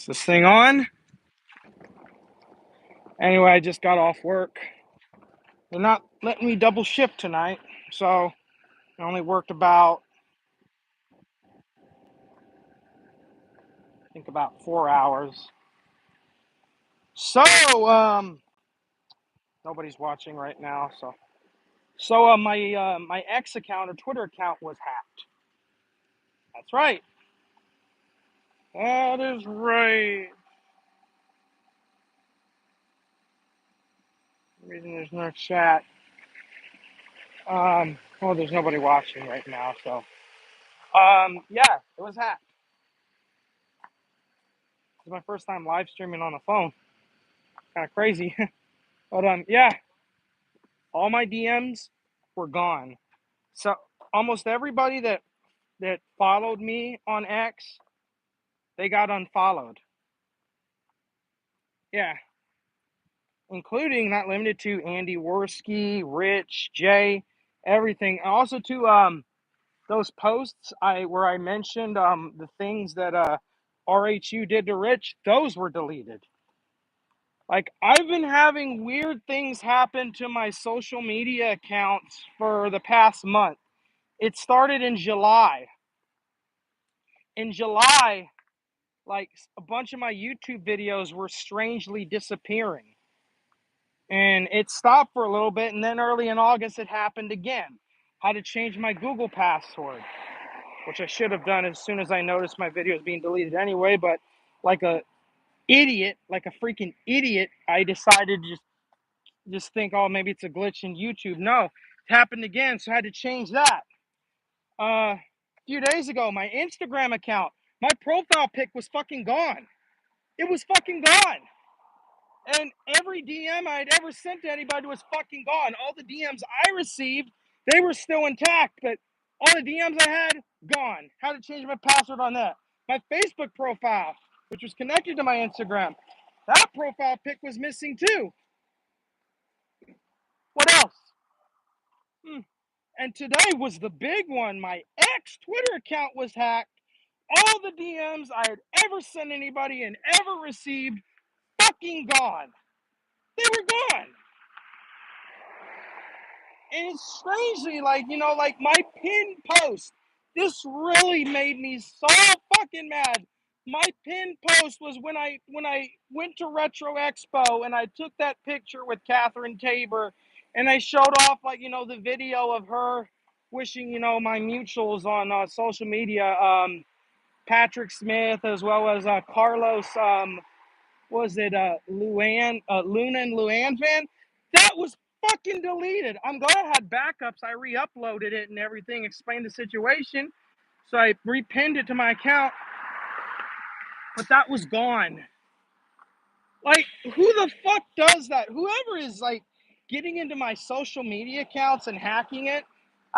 Is this thing on? Anyway, I just got off work. They're not letting me double shift tonight, so I only worked about, I think about 4 hours. So, nobody's watching right now, so my X account or Twitter account was hacked. That's right. That is right. The reason there's no chat. Well, there's nobody watching right now, so yeah, it was hacked. It's my first time live streaming on the phone. Kind of crazy, but yeah, all my DMs were gone. So almost everybody that followed me on X, they got unfollowed. Yeah, including not limited to Andy Worski, Rich, Jay, everything. And also to those posts where I mentioned the things that RHU did to Rich, those were deleted. Like, I've been having weird things happen to my social media accounts for the past month. It started in July. In July, like, a bunch of my YouTube videos were strangely disappearing. And it stopped for a little bit, and then early in August it happened again. Had to change my Google password, which I should have done as soon as I noticed my videos being deleted anyway, but like a freaking idiot, I decided to just think, oh, maybe it's a glitch in YouTube. No, it happened again, so I had to change that. A few days ago, my Instagram account, my profile pic was fucking gone. It was fucking gone. And every DM I had ever sent to anybody was fucking gone. All the DMs I received, they were still intact, but all the DMs I had, gone. Had to change my password on that. My Facebook profile, which was connected to my Instagram, that profile pic was missing too. What else? And today was the big one. My ex Twitter account was hacked. All the DMs I had ever sent anybody and ever received, fucking gone. They were gone. And it's strangely like my pinned post. This really made me so fucking mad. My pinned post was when I went to Retro Expo and I took that picture with Catherine Tabor and I showed off the video of her wishing my mutuals on social media, Patrick Smith as well as Carlos, was it Luann, Luna and Luann fan? That was fucking deleted. I'm glad I had backups. I re-uploaded it and everything, explained the situation. So I repinned it to my account, but that was gone. Like, who the fuck does that? Whoever is getting into my social media accounts and hacking it,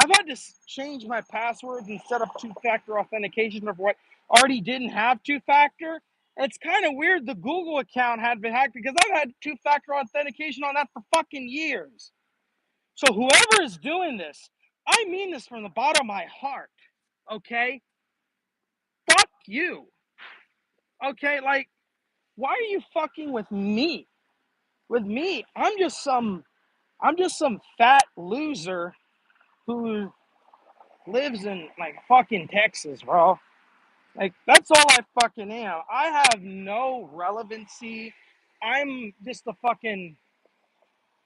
I've had to change my passwords and set up two-factor authentication for what already didn't have two-factor. It's kind of weird the Google account had been hacked because I've had two-factor authentication on that for fucking years. So whoever is doing this, I mean this from the bottom of my heart, okay? Fuck you. Okay, why are you fucking with me? With me, I'm just some fat loser who lives in fucking Texas, bro. That's all I fucking am. I have no relevancy. I'm just a fucking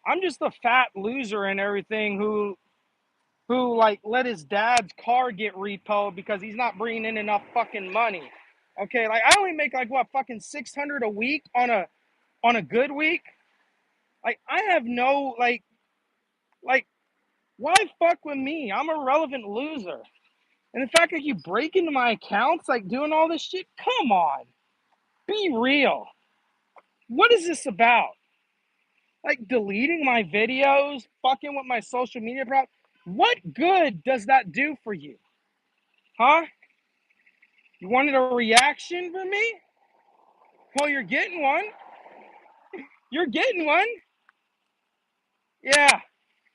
I'm just a fat loser and everything who let his dad's car get repoed because he's not bringing in enough fucking money. Okay, I only make what fucking 600 a week on a good week. I have no like why fuck with me? I'm a relevant loser. And the fact that you break into my accounts, doing all this shit, come on. Be real. What is this about? Deleting my videos, fucking with my social media prop. What good does that do for you? Huh? You wanted a reaction from me? Well, you're getting one. You're getting one. Yeah.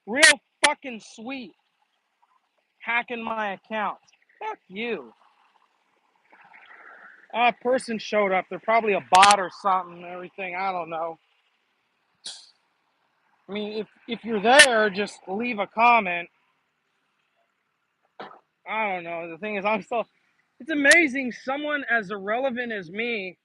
Real fucking sweet. Hacking my accounts. Fuck you. A person showed up. They're probably a bot or something and everything. I don't know. I mean, if you're there, just leave a comment. I don't know. The thing is, it's amazing someone as irrelevant as me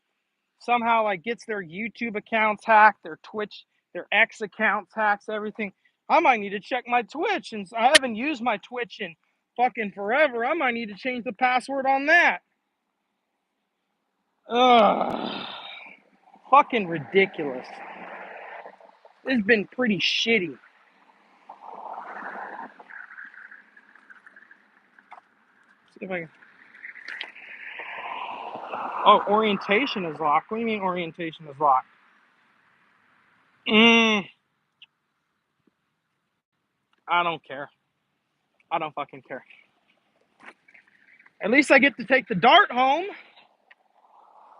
somehow like gets their YouTube accounts hacked, their Twitch, their X accounts hacks, everything. I might need to check my Twitch, and I haven't used my Twitch in fucking forever. I might need to change the password on that. Ugh. Fucking ridiculous. It's been pretty shitty. See if I can... Oh, orientation is locked. What do you mean orientation is locked? I don't care. I don't fucking care. At least I get to take the Dart home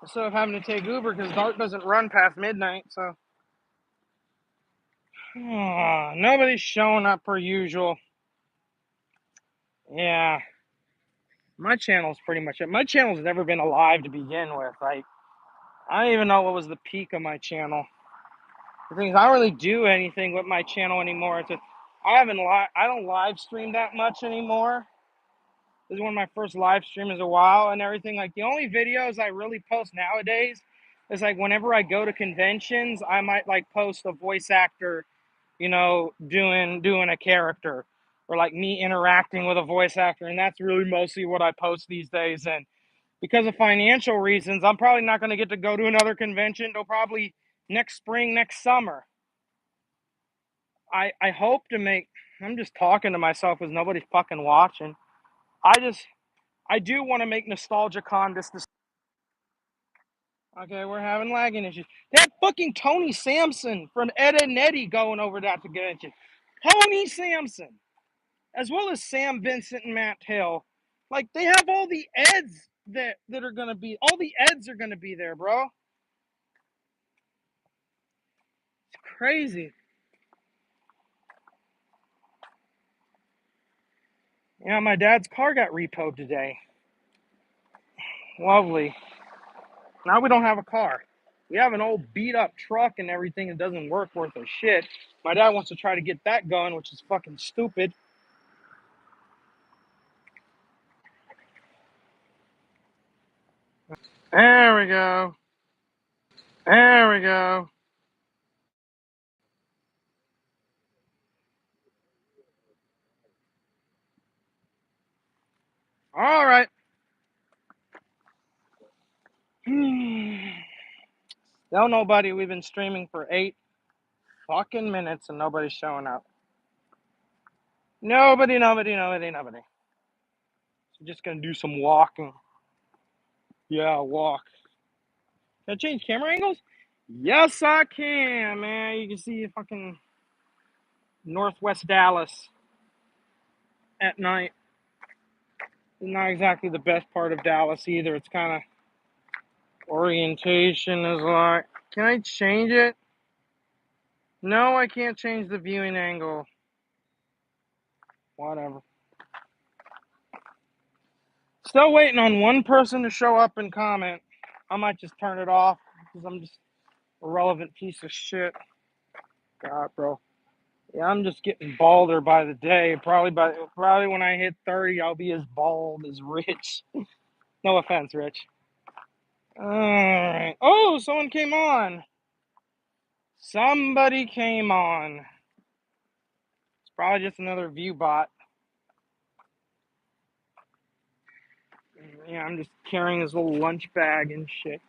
instead of having to take Uber because Dart doesn't run past midnight. So nobody's showing up per usual. Yeah, my channel's pretty much it. My channel's never been alive to begin with. Like, I don't even know what was the peak of my channel. The thing is, I don't really do anything with my channel anymore. I don't live stream that much anymore. This is one of my first live streams in a while and everything. Like, the only videos I really post nowadays is like whenever I go to conventions, I might like post a voice actor, doing a character, or like me interacting with a voice actor, and that's really mostly what I post these days. And because of financial reasons, I'm probably not going to get to go to another convention till probably next spring, next summer. I hope to make. I'm just talking to myself because nobody's fucking watching. I do want to make NostalgiaCon this. Okay, we're having lagging issues. That fucking Tony Sampson from Ed, Edd n Eddy going over that convention. Tony Sampson, as well as Sam Vincent and Matt Hill. Like, they have all the Eds that are going to be, all the Eds are going to be there, bro. It's crazy. Yeah, my dad's car got repoed today. Lovely. Now we don't have a car. We have an old beat up truck and everything that doesn't work worth a shit. My dad wants to try to get that going, which is fucking stupid. There we go. There we go. All right. Still nobody. We've been streaming for 8 fucking minutes and nobody's showing up. Nobody. So we're just gonna do some walking. Yeah, walk. Can I change camera angles? Yes, I can, man. You can see fucking Northwest Dallas at night. It's not exactly the best part of Dallas either. It's kind of orientation is like. Can I change it? No, I can't change the viewing angle. Whatever. Still waiting on one person to show up and comment. I might just turn it off because I'm just a relevant piece of shit. God, bro. Yeah, I'm just getting balder by the day. Probably when I hit 30, I'll be as bald as Rich. No offense, Rich. All right. Oh, someone came on. Somebody came on. It's probably just another view bot. Yeah, I'm just carrying this little lunch bag and shit.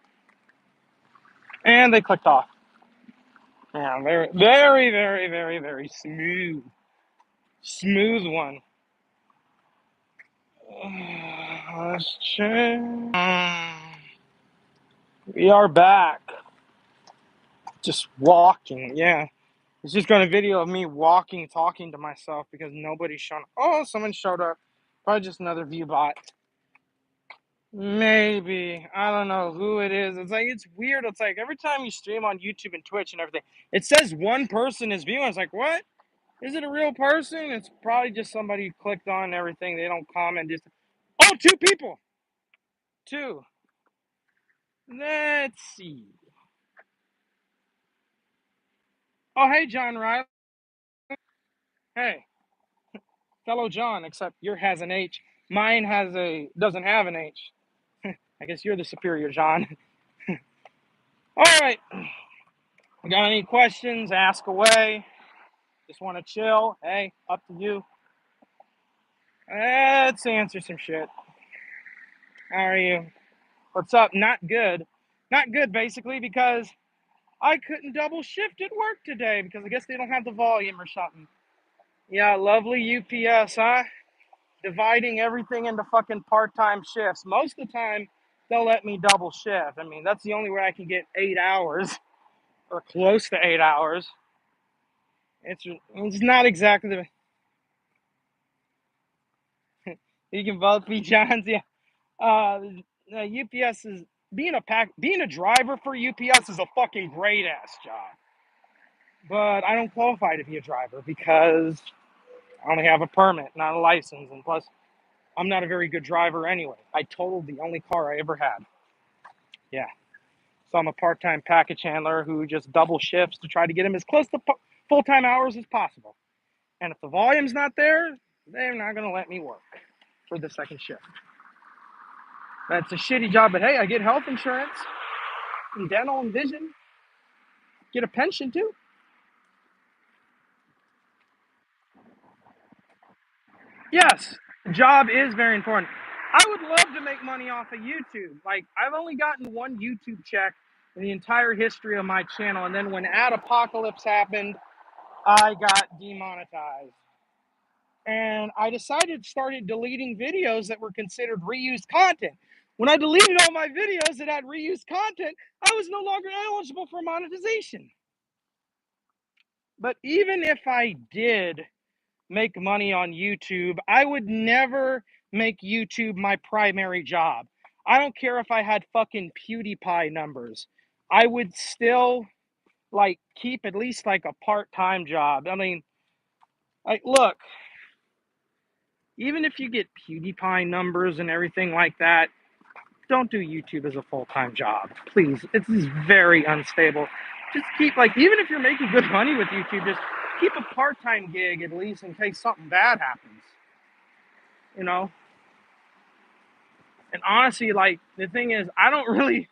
And they clicked off. Yeah, very, very, very, very, very smooth. Smooth one. Let's check. We are back. Just walking, yeah. It's just got a video of me walking, talking to myself because nobody's shown up. Oh, someone showed up. Probably just another view bot. Maybe. I don't know who it is. It's weird. It's like every time you stream on YouTube and Twitch and everything, it says one person is viewing. It's like, what? Is it a real person? It's probably just somebody who clicked on everything. They don't comment. Oh, 2 people. 2. Let's see. Oh, hey, John Riley. Hey, fellow John, except yours has an H. Mine doesn't have an H. I guess you're the superior John. All right. Got any questions? Ask away. Just want to chill? Hey, up to you. Let's answer some shit. How are you? What's up? Not good. Not good, basically, because I couldn't double shift at work today because I guess they don't have the volume or something. Yeah, lovely UPS, huh? Dividing everything into fucking part-time shifts. Most of the time, they'll let me double shift. I mean, that's the only way I can get 8 hours or close to 8 hours. It's not exactly the. You can both be Johns, yeah. UPS is being a driver for UPS is a fucking great ass job. But I don't qualify to be a driver because I only have a permit, not a license, and plus I'm not a very good driver anyway. I totaled the only car I ever had. Yeah. So I'm a part-time package handler who just double shifts to try to get him as close to full-time hours as possible. And if the volume's not there, they're not going to let me work for the second shift. That's a shitty job, but hey, I get health insurance and dental and vision. Get a pension too. Yes, the job is very important. I would love to make money off of YouTube. Like, I've only gotten one YouTube check in the entire history of my channel, and then when Ad Apocalypse happened, I got demonetized. And I started deleting videos that were considered reused content. When I deleted all my videos that had reused content, I was no longer eligible for monetization. But even if I did make money on YouTube, I would never make YouTube my primary job. I don't care if I had fucking PewDiePie numbers. I would still like keep at least like a part-time job. I mean, like look, even if you get PewDiePie numbers and everything like that, don't do YouTube as a full-time job. Please. It's very unstable. Just keep like even if you're making good money with YouTube, just keep a part-time gig at least in case something bad happens. You know? And honestly, like the thing is, I don't really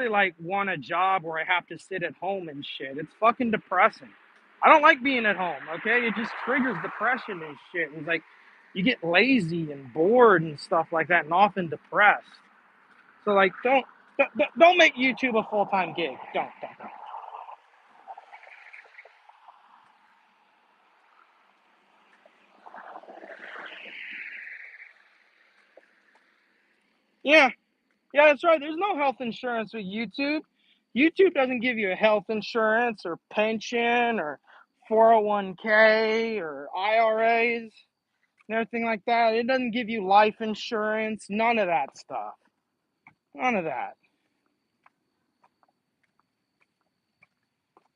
like want a job where I have to sit at home and shit. It's fucking depressing. I don't like being at home. Okay, it just triggers depression and shit. It's like you get lazy and bored and stuff like that, and often depressed. So like, don't make YouTube a full time gig. Don't. Yeah, yeah, that's right. There's no health insurance with YouTube. YouTube doesn't give you a health insurance or pension or 401k or IRAs and everything like that. It doesn't give you life insurance, none of that stuff. None of that.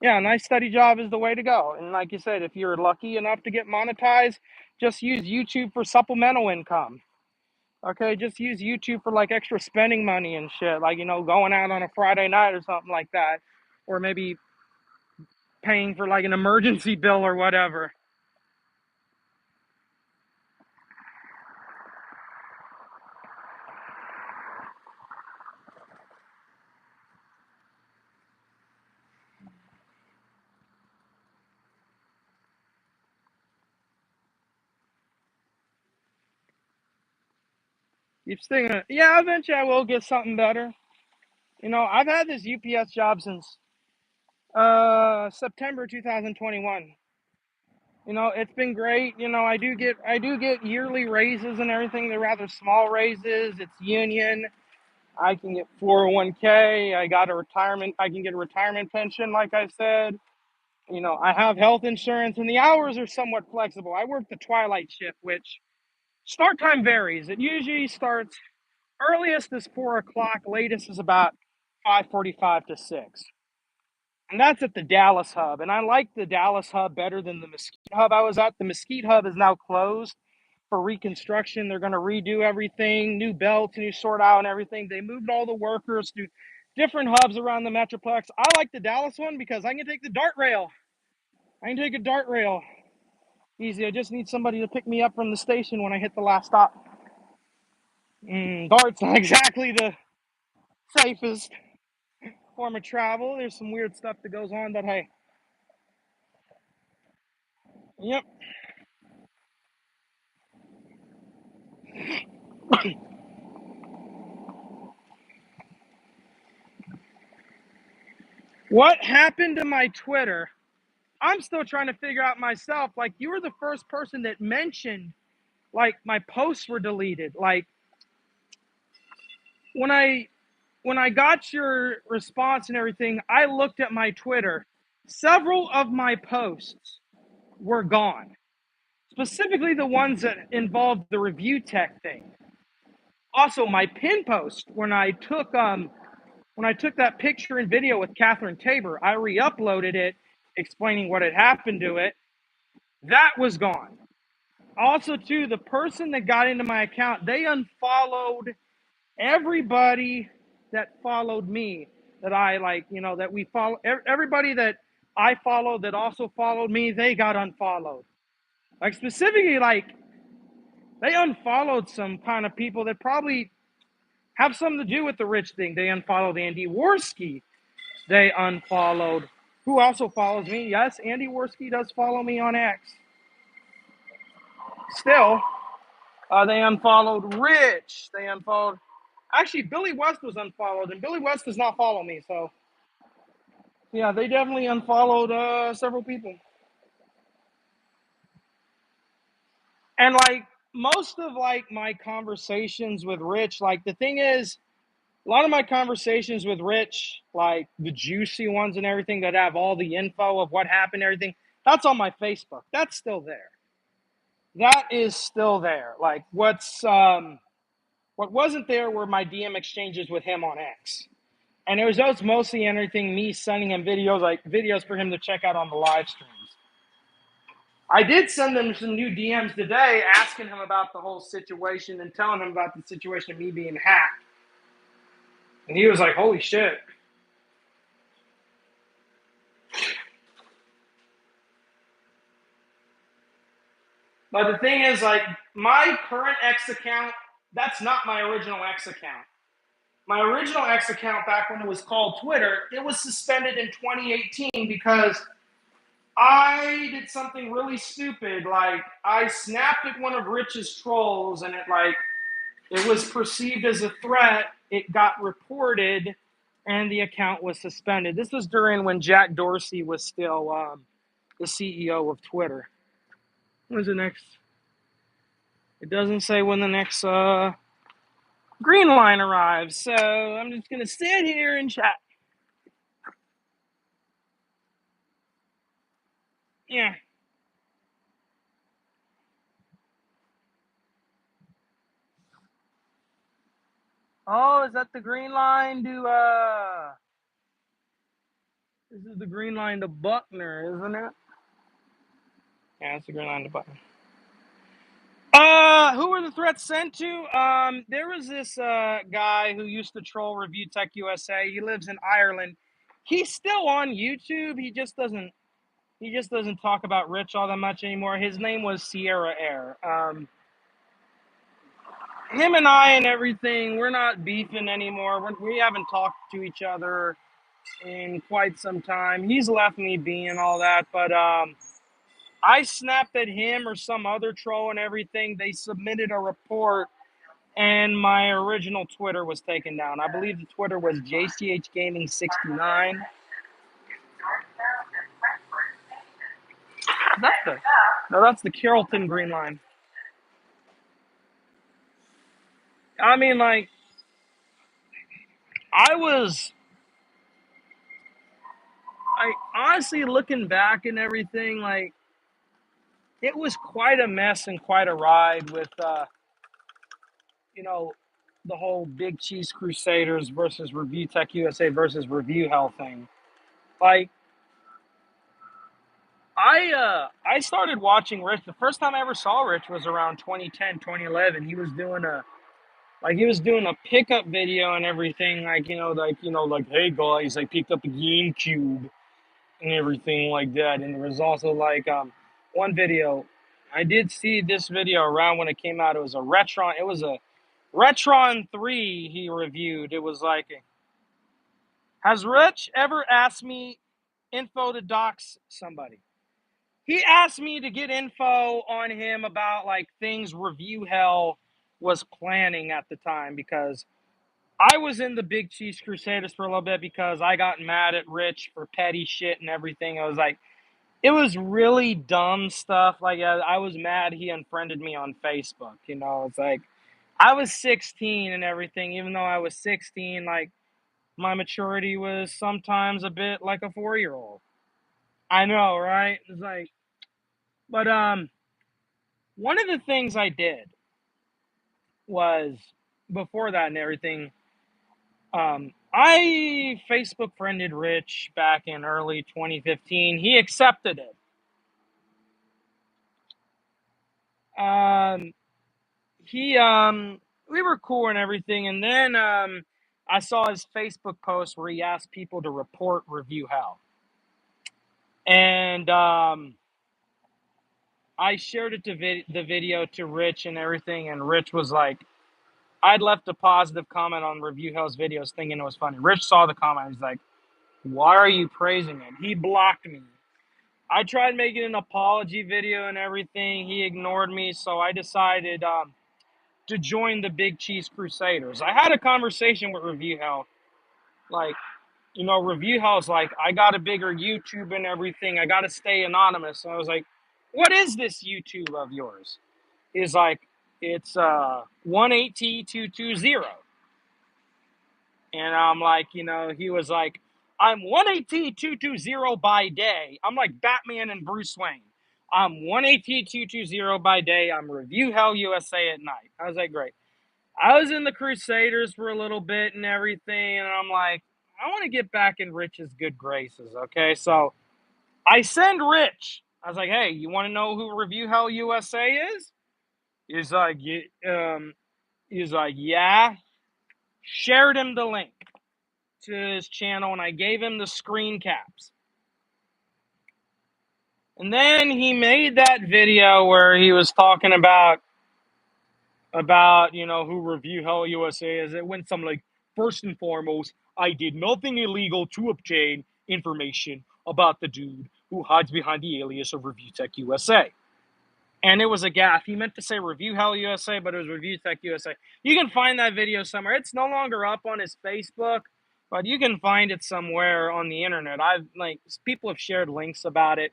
Yeah, a nice steady job is the way to go. And like you said, if you're lucky enough to get monetized, just use YouTube for supplemental income. Okay, just use YouTube for like extra spending money and shit, like going out on a Friday night or something like that, or maybe paying for like an emergency bill or whatever. Keep sticking. Yeah, eventually I will get something better. I've had this UPS job since September 2021. It's been great. I do get yearly raises and everything. They're rather small raises. It's union. I can get 401k. I can get a retirement pension, like I said. I have health insurance, and the hours are somewhat flexible. I work the twilight shift, which start time varies. It usually starts earliest is 4 o'clock, latest is about 5:45 to 6. And that's at the Dallas hub. And I like the Dallas hub better than the Mesquite hub I was at. The Mesquite hub is now closed. for reconstruction. They're going to redo everything, new belts, new sort out and everything. They moved all the workers to different hubs around the Metroplex. I like the Dallas one because I can take the dart rail. I can take a dart rail easy. I just need somebody to pick me up from the station when I hit the last stop. Dart's not exactly the safest form of travel. There's some weird stuff that goes on, but hey. Yep. What happened to my Twitter? I'm still trying to figure out myself. Like, you were the first person that mentioned, like, my posts were deleted. Like, when I got your response and everything, I looked at my Twitter. Several of my posts were gone. Specifically the ones that involved the review tech thing. Also, my pin post when I took that picture and video with Catherine Tabor, I re-uploaded it explaining what had happened to it. That was gone. Also, too, the person that got into my account, they unfollowed everybody that followed me. That I that we follow. Everybody that I followed that also followed me, they got unfollowed. Like, specifically, like, they unfollowed some kind of people that probably have something to do with the rich thing. They unfollowed Andy Worski. They unfollowed, who also follows me. Yes, Andy Worski does follow me on X. Still, they unfollowed Rich. They unfollowed. Actually, Billy West was unfollowed, and Billy West does not follow me. So, yeah, they definitely unfollowed several people. And, like, most of, like, my conversations with Rich, like, the thing is, a lot of my conversations with Rich, like the juicy ones and everything that have all the info of what happened, everything, that's on my Facebook. That's still there. That is still there. Like, what wasn't there were my DM exchanges with him on X. And it was just mostly everything me sending him videos for him to check out on the live streams. I did send him some new DMs today asking him about the whole situation and telling him about the situation of me being hacked. And he was like, holy shit. But the thing is, like, my current X account, that's not my original X account. My original X account, back when it was called Twitter, it was suspended in 2018 because I did something really stupid. Like, I snapped at one of Rich's trolls, and it was perceived as a threat. It got reported, and the account was suspended. This was during when Jack Dorsey was still the CEO of Twitter. When was the next? It doesn't say when the next green line arrives, so I'm just going to sit here and chat. Yeah. Oh, is that the green line to, this is the green line to Buckner, isn't it? Yeah, it's the green line to Buckner. Who were the threats sent to? There was this guy who used to troll Review Tech USA. He lives in Ireland. He's still on YouTube. He just doesn't talk about Rich all that much anymore. His name was Sierra Air. Him and I and everything, we're not beefing anymore. We haven't talked to each other in quite some time. He's left me be and all that, but I snapped at him or some other troll and everything. They submitted a report, and my original Twitter was taken down. I believe the Twitter was JCH Gaming 69. That's the Carrollton Green Line. I mean, like, honestly, looking back and everything, like, it was quite a mess and quite a ride with, the whole Big Cheese Crusaders versus Review Tech USA versus Review Hell thing. Like, I started watching Rich. The first time I ever saw Rich was around 2010, 2011. He was doing a pickup video and everything, like hey guys, I picked up a GameCube and everything like that. And there was also one video. I did see this video around when it came out. It was a Retron 3 he reviewed. It was like, has Rich ever asked me info to dox somebody? He asked me to get info on him about like things Review Hell was planning at the time, because I was in the Big Cheese Crusaders for a little bit because I got mad at Rich for petty shit and everything. It was really dumb stuff. I was mad he unfriended me on Facebook. It's like, I was 16 and everything. Even though I was 16, like, my maturity was sometimes a bit like a 4-year-old. I know, right? It's like, but one of the things I did was, before that and everything, I Facebook friended Rich back in early 2015. He accepted it. He We were cool and everything, and then I saw his Facebook post where he asked people to report Review Hell, and I shared it to the video to Rich and everything, and Rich was like, I'd left a positive comment on Review Hell's videos thinking it was funny. Rich saw the comment. He's like, why are you praising it? He blocked me. I tried making an apology video and everything. He ignored me, so I decided to join the Big Cheese Crusaders. I had a conversation with Review Hell. Like, Review Hell's like, I got a bigger YouTube and everything. I got to stay anonymous. And I was like, what is this YouTube of yours? He's like, it's 1AT220. And I'm like, he was like, I'm 1AT220 by day. I'm like Batman and Bruce Wayne. I'm 1AT220 by day. I'm Review Hell USA at night. I was like, great. I was in the Crusaders for a little bit and everything. And I'm like, I want to get back in Rich's good graces. Okay. So I send Rich. I was like, hey, you want to know who Review Hell USA is? He's like, yeah. Shared him the link to his channel, and I gave him the screen caps. And then he made that video where he was talking about who Review Hell USA is. It went something like, first and foremost, I did nothing illegal to obtain information about the dude who hides behind the alias of Review Tech USA. And it was a gaffe. He meant to say Review Hell USA, but it was Review Tech USA. You can find that video somewhere. It's no longer up on his Facebook, but you can find it somewhere on the internet. People have shared links about it.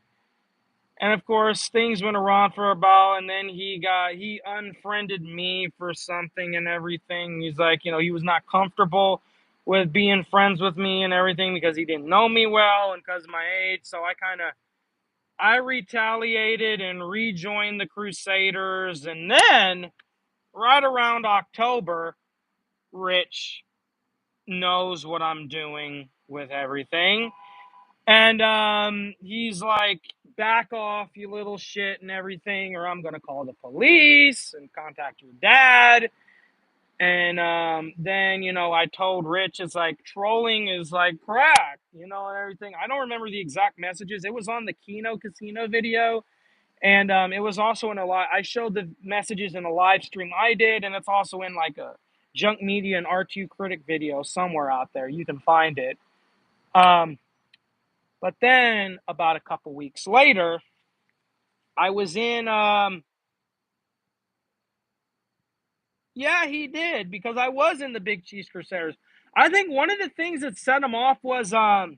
And of course, things went around for a while, and then he unfriended me for something and everything. He's like, he was not comfortable with being friends with me and everything because he didn't know me well and because of my age. So I retaliated and rejoined the Crusaders. And then, right around October, Rich knows what I'm doing with everything. And he's like, back off, you little shit and everything, or I'm going to call the police and contact your dad. And then, I told Rich, it's like, trolling is like crack, and everything. I don't remember the exact messages. It was on the Kino Casino video. And it was also I showed the messages in a live stream I did, and it's also in like a Junk Media and R2 Critic video somewhere out there. You can find it. But then about a couple weeks later, I was in, yeah, he did, because I was in the Big Cheese Crusaders. I think one of the things that set him off was, there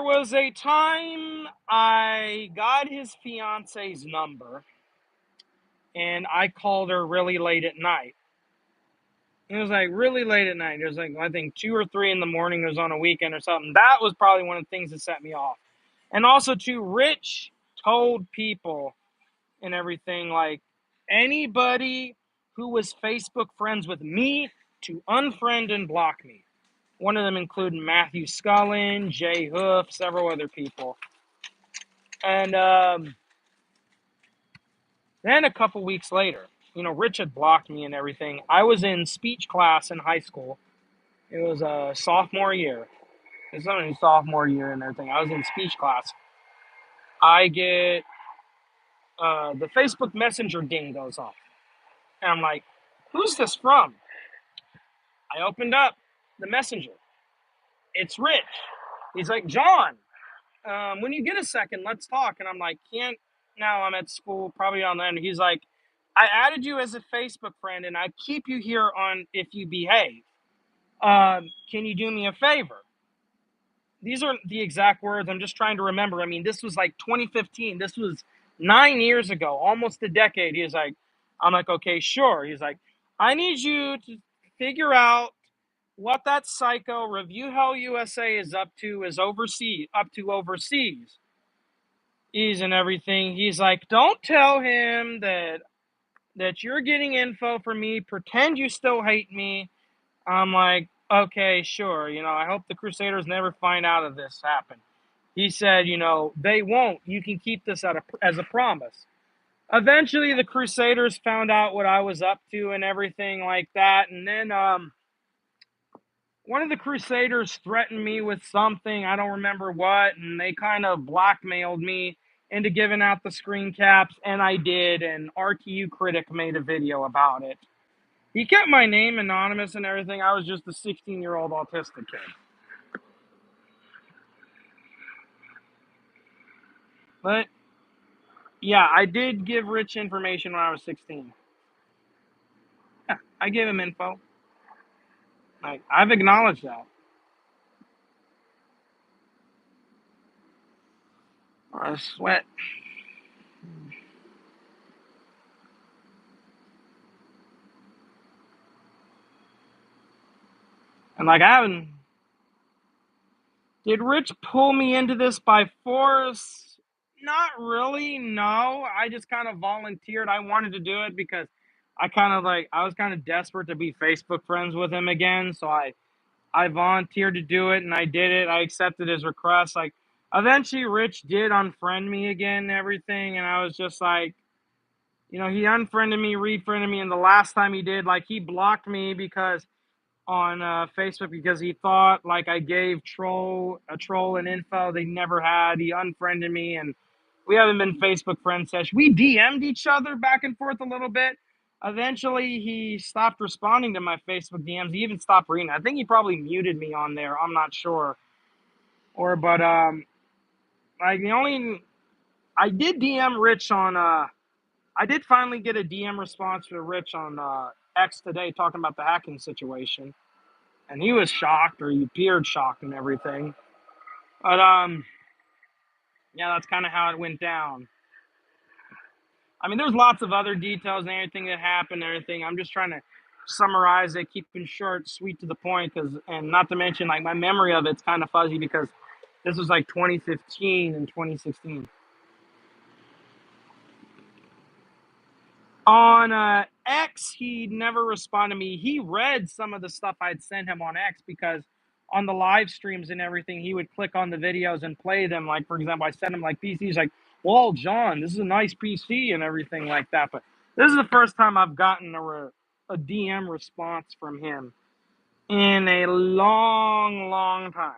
was a time I got his fiance's number, and I called her really late at night. It was like really late at night. It was like, I think 2 or 3 in the morning. It was on a weekend or something. That was probably one of the things that set me off. And also, too, Rich told people and everything, like, anybody who was Facebook friends with me to unfriend and block me. One of them including Matthew Scullin, Jay Hoof, several other people. And then a couple weeks later, Rich had blocked me and everything. I was in speech class in high school. It was a sophomore year. It's not a sophomore year and everything. I was in speech class. I get the Facebook Messenger ding goes off. And I'm like, who's this from? I opened up the messenger. It's Rich. He's like, John, when you get a second, let's talk. And I'm like, can't now. I'm at school, probably on the end. He's like, I added you as a Facebook friend, and I keep you here on if you behave. Can you do me a favor? These aren't the exact words. I'm just trying to remember. I mean, this was like 2015. This was 9 years ago, almost a decade. He's like, I'm like, okay, sure. He's like, I need you to figure out what that psycho Review Hell USA is up to overseas. He's and everything. He's like, don't tell him that you're getting info from me. Pretend you still hate me. I'm like, okay, sure. I hope the Crusaders never find out of this happen. He said, they won't. You can keep this as a promise. Eventually, the Crusaders found out what I was up to and everything like that. And then one of the Crusaders threatened me with something. I don't remember what. And they kind of blackmailed me into giving out the screen caps. And I did. And RTU Critic made a video about it. He kept my name anonymous and everything. I was just a 16-year-old autistic kid. But, yeah, I did give Rich information when I was 16. Yeah, I gave him info. I've acknowledged that. I sweat. And, I haven't... Did Rich pull me into this by force? Not really, no. I just kind of volunteered. I wanted to do it because I was kind of desperate to be Facebook friends with him again. So I volunteered to do it and I did it. I accepted his request. Eventually Rich did unfriend me again and everything. And I was just like, he unfriended me, refriended me. And the last time he did, he blocked me because on Facebook because he thought I gave a troll an info they never had. He unfriended me and we haven't been Facebook friends since. We DM'd each other back and forth a little bit. Eventually he stopped responding to my Facebook DMs. He even stopped reading. I think he probably muted me on there. I'm not sure. But the only I did DM Rich on I did finally get a DM response for Rich on X today talking about the hacking situation. And he was shocked, or he appeared shocked and everything. But yeah, that's kind of how it went down. I mean, there's lots of other details and everything that happened and everything. I'm just trying to summarize it, keep it short, sweet to the point, and not to mention my memory of it's kind of fuzzy because this was 2015 and 2016. On X, he never responded to me. He read some of the stuff I'd sent him on X because on the live streams and everything, he would click on the videos and play them. For example, I sent him PCs. He's like, well, John, this is a nice PC and everything like that. But this is the first time I've gotten a DM response from him in a long, long time.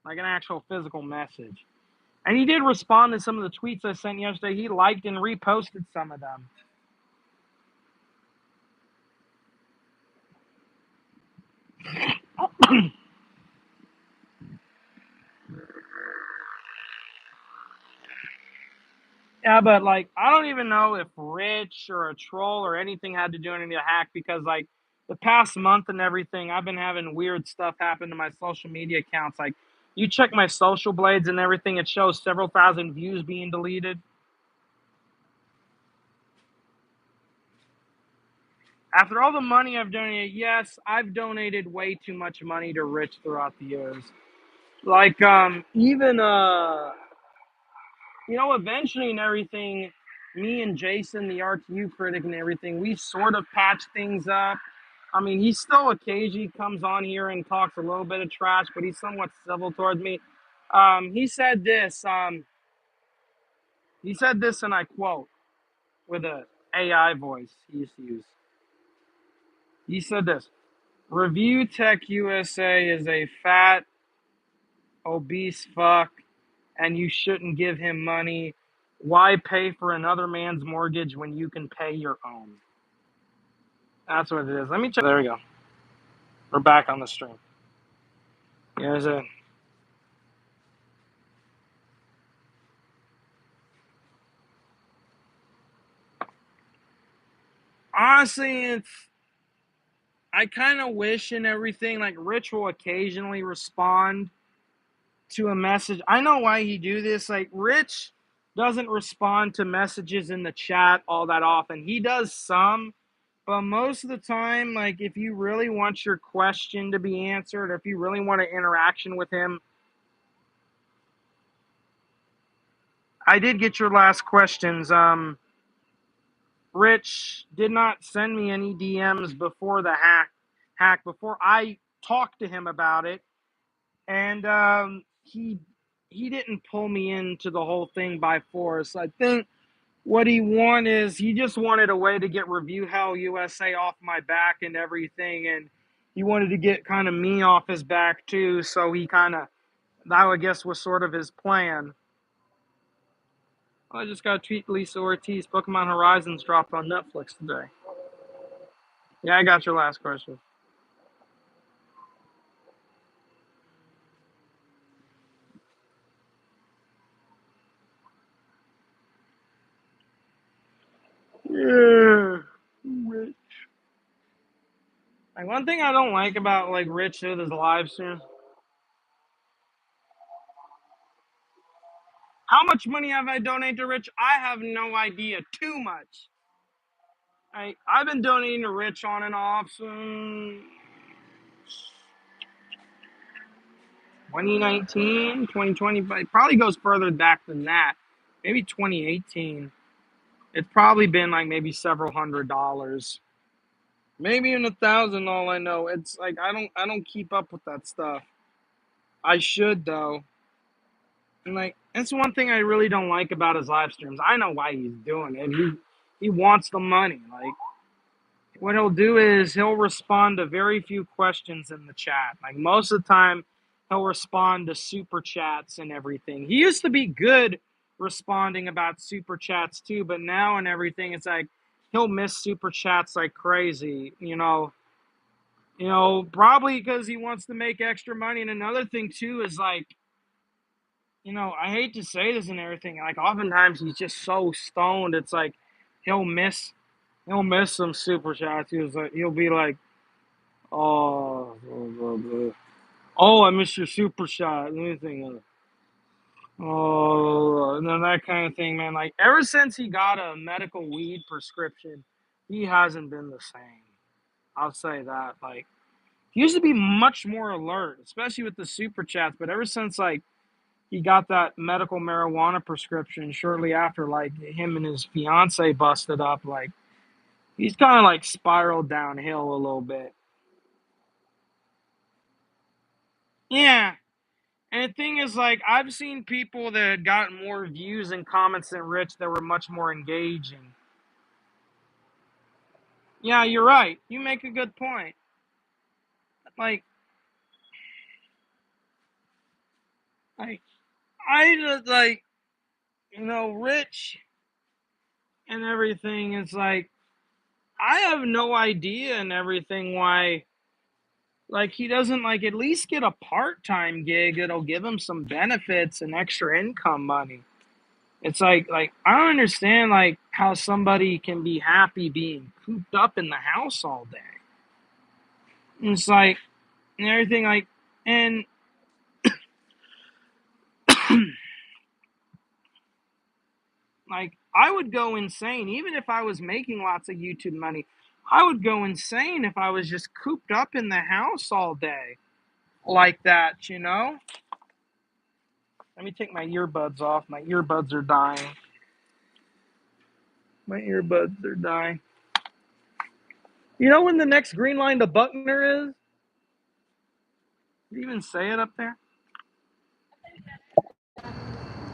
An actual physical message. And he did respond to some of the tweets I sent yesterday. He liked and reposted some of them. Yeah, but I don't even know if Rich or a troll or anything had to do anything to hack because the past month and everything, I've been having weird stuff happen to my social media accounts. You check my social blades and everything, it shows several thousand views being deleted. After all the money I've donated, yes, I've donated way too much money to Rich throughout the years. Even eventually and everything, me and Jason, the RTU critic and everything, we sort of patched things up. I mean, he still occasionally comes on here and talks a little bit of trash, but he's somewhat civil towards me. He said this. He said this, and I quote with a AI voice he used to use. He said this: "Review Tech USA is a fat, obese fuck, and you shouldn't give him money. Why pay for another man's mortgage when you can pay your own?" That's what it is. Let me check. There we go. We're back on the stream. Here's a. Honestly, it's. I kind of wish and everything. Like Rich will occasionally respond to a message. I know why he do this. Like Rich doesn't respond to messages in the chat all that often. He does some, but most of the time, like if you really want your question to be answered, or if you really want an interaction with him, I did get your last questions. Rich did not send me any DMs before the hack before I talked to him about it, and he didn't pull me into the whole thing by force. I think what he wanted is he just wanted a way to get Review Hell USA off my back and everything, and he wanted to get kind of me off his back too. So he kind of that I guess was sort of his plan. I just got a tweet Lisa Ortiz. Pokemon Horizons dropped on Netflix today. Yeah, I got your last question. Yeah, Rich. Like one thing I don't like about like Rich with his live stream. How much money have I donated to Rich? I have no idea. Too much. I've been donating to Rich on and off since 2019, 2020, but it probably goes further back than that. Maybe 2018. It's probably been like maybe several $100s. Maybe even 1,000, all I know. It's like I don't keep up with that stuff. I should though. And like that's one thing I really don't like about his live streams. I know why he's doing it. He wants the money. Like what he'll do is he'll respond to very few questions in the chat. Like most of the time, he'll respond to super chats and everything. He used to be good responding about super chats too, but now and everything, it's like he'll miss super chats like crazy. Probably because he wants to make extra money. And another thing too is like, I hate to say this and everything. Like oftentimes he's just so stoned. It's like he'll miss he'll miss some super chats. He'll be like, oh, blah, blah, blah. Oh, I missed your super shot. Anything? Oh, and then that kind of thing, man. Like ever since he got a medical weed prescription, he hasn't been the same. I'll say that. Like he used to be much more alert, especially with the super chats. But ever since like he got that medical marijuana prescription, shortly after, like him and his fiance busted up, like he's kind of like spiraled downhill a little bit. Yeah. And the thing is, like, I've seen people that had gotten more views and comments than Rich that were much more engaging. Yeah, you're right. You make a good point. Like, like I just like, Rich and everything. It's like I have no idea and everything why, like, he doesn't like at least get a part-time gig that'll give him some benefits and extra income money. It's like I don't understand like how somebody can be happy being cooped up in the house all day. And it's like and everything like and like I would go insane even if I was making lots of YouTube money. I would go insane if I was just cooped up in the house all day like that. Let me take my earbuds off. My earbuds are dying. My earbuds are dying. You know when the next green line to Buckner is? Did you even say it up there?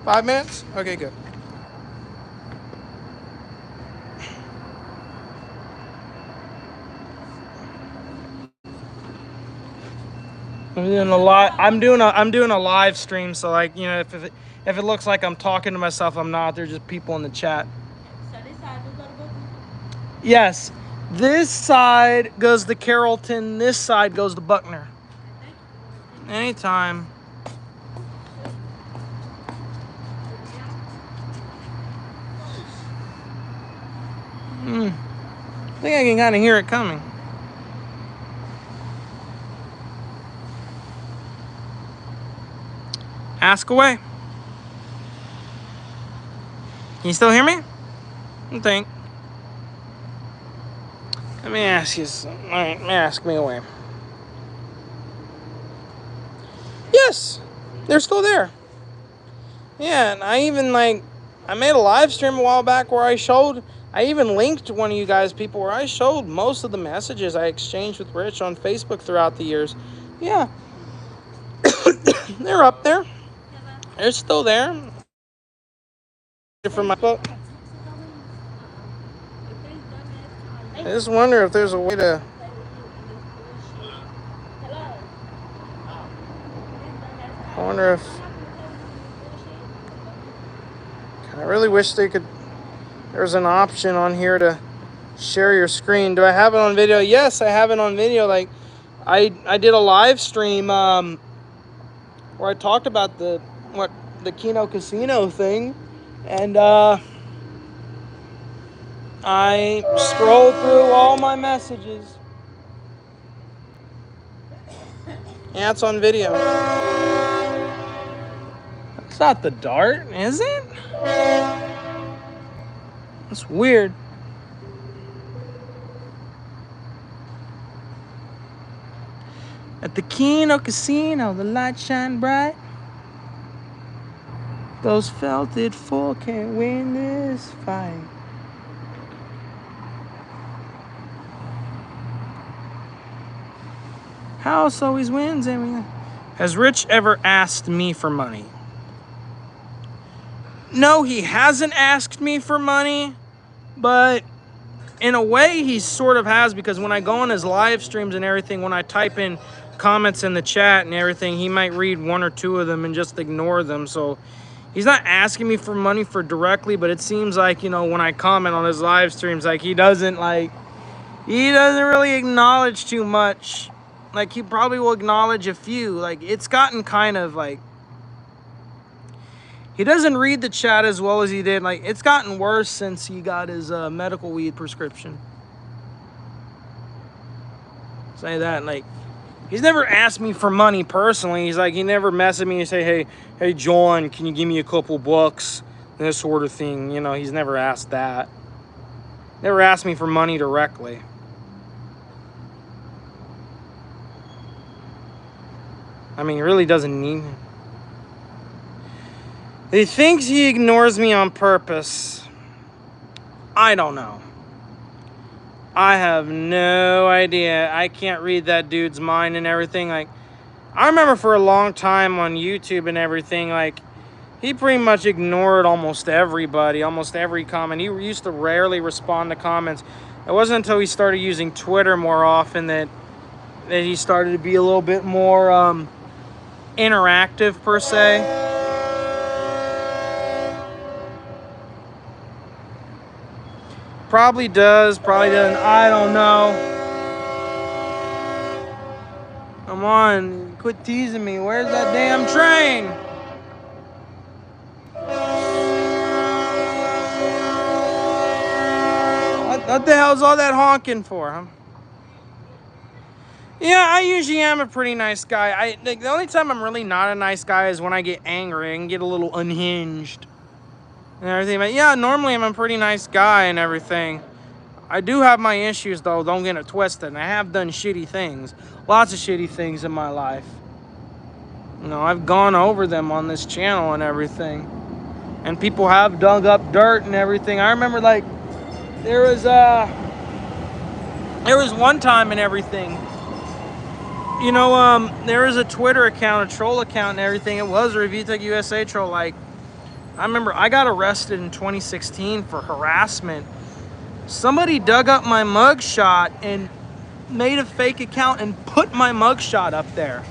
5 minutes? Okay, good. I'm doing a live stream, so like, you know, if it looks like I'm talking to myself, I'm not. There's just people in the chat. So this side goes to Booker? Yes. This side goes to Carrollton. This side goes to Buckner. Anytime. I think I can kind of hear it coming. Ask away. Can you still hear me? I think. Let me ask you something. All right, ask me away. Yes, they're still there. Yeah, and I even I made a live stream a while back where I even linked one of you guys people where I showed most of the messages I exchanged with Rich on Facebook throughout the years. Yeah, they're up there. They're still there. From my book. I just wonder if there's a way to. I wonder if. I really wish there's an option on here to share your screen. Do I have it on video? Yes, I have it on video. Like, I did a live stream where I talked about the Keno Casino thing, and I scrolled through all my messages. Yeah, it's on video. It's not the dart, is it? That's weird. At the Keno Casino, the lights shine bright. Those felted four can't win this fight. House always wins everything. Has Rich ever asked me for money? No, he hasn't asked me for money, but in a way he sort of has, because when I go on his live streams and everything, when I type in comments in the chat and everything, he might read one or two of them and just ignore them. So he's not asking me for money for directly, but it seems like, you know, when I comment on his live streams, like he doesn't really acknowledge too much. Like, he probably will acknowledge a few. Like, it's gotten kind of like, he doesn't read the chat as well as he did. Like, it's gotten worse since he got his medical weed prescription. Say that. Like, he's never asked me for money personally. He's like, he never messaged me and say, hey, John, can you give me a couple bucks? This sort of thing. You know, he's never asked that. Never asked me for money directly. I mean, he really doesn't need me. He thinks he ignores me on purpose. I don't know. I have no idea. I can't read that dude's mind and everything. Like, I remember for a long time on YouTube and everything, like, he pretty much ignored almost everybody, almost every comment. He used to rarely respond to comments. It wasn't until he started using Twitter more often that he started to be a little bit more interactive, per se. Probably does, probably doesn't. I don't know. Come on, quit teasing me. Where's that damn train? What the hell's all that honking for, huh? Yeah, I usually am a pretty nice guy. The only time I'm really not a nice guy is when I get angry and get a little unhinged and everything. But yeah, normally I'm a pretty nice guy and everything. I do have my issues, though, don't get it twisted. And I have done shitty things. Lots of shitty things in my life. You know, I've gone over them on this channel and everything. And people have dug up dirt and everything. I remember, like, there was one time and everything. You know, there was a Twitter account, a troll account and everything. It was a Review Tech USA troll, like, I remember I got arrested in 2016 for harassment. Somebody dug up my mugshot and made a fake account and put my mugshot up there.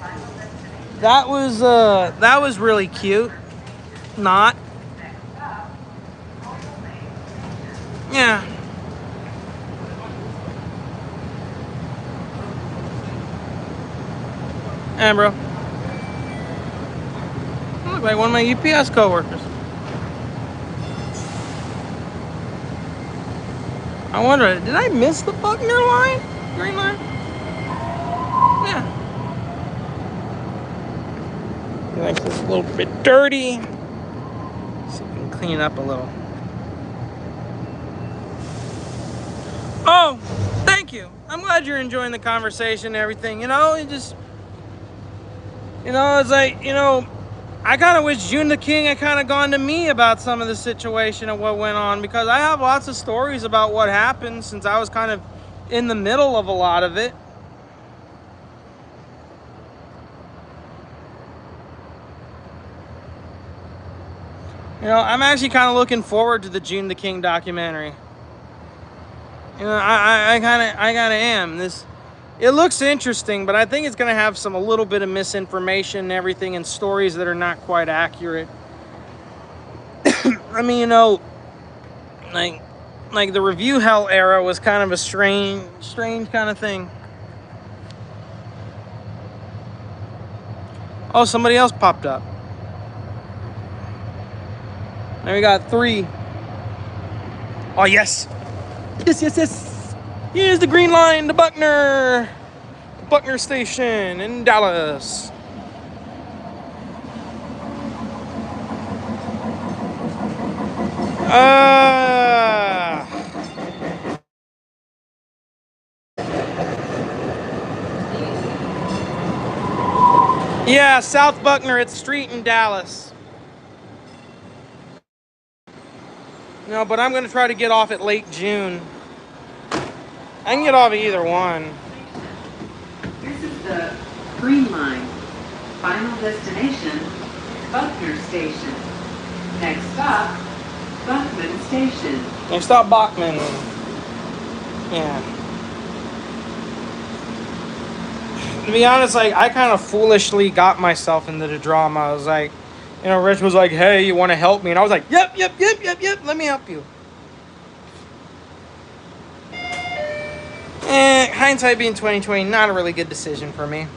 That was really cute. Not. Yeah. Hey, bro. You look like one of my UPS coworkers. I wonder, did I miss the Buckner line? Green line? Yeah. He likes this a little bit dirty. So we can clean it up a little. Oh, thank you. I'm glad you're enjoying the conversation and everything. You know, it just, it's like, I kind of wish June the King had kind of gone to me about some of the situation and what went on, because I have lots of stories about what happened since I was kind of in the middle of a lot of it. I'm actually kind of looking forward to the June the King documentary. I kind of am. It looks interesting, but I think it's going to have a little bit of misinformation and everything, and stories that are not quite accurate. I mean, like the review hell era was kind of a strange kind of thing. Oh, somebody else popped up. Now we got 3. Oh, yes. Yes. Here's the green line, the Buckner station in Dallas. Yeah, South Buckner, it's street in Dallas. No, but I'm going to try to get off at late June. I can get off at either one. This is the Green Line. Final destination, Buckner Station. Next stop, Bachman Station. Next stop, Bachman. Yeah. To be honest, I kind of foolishly got myself into the drama. I was like, Rich was like, hey, you want to help me? And I was like, yep, let me help you. Hindsight being 2020, not a really good decision for me.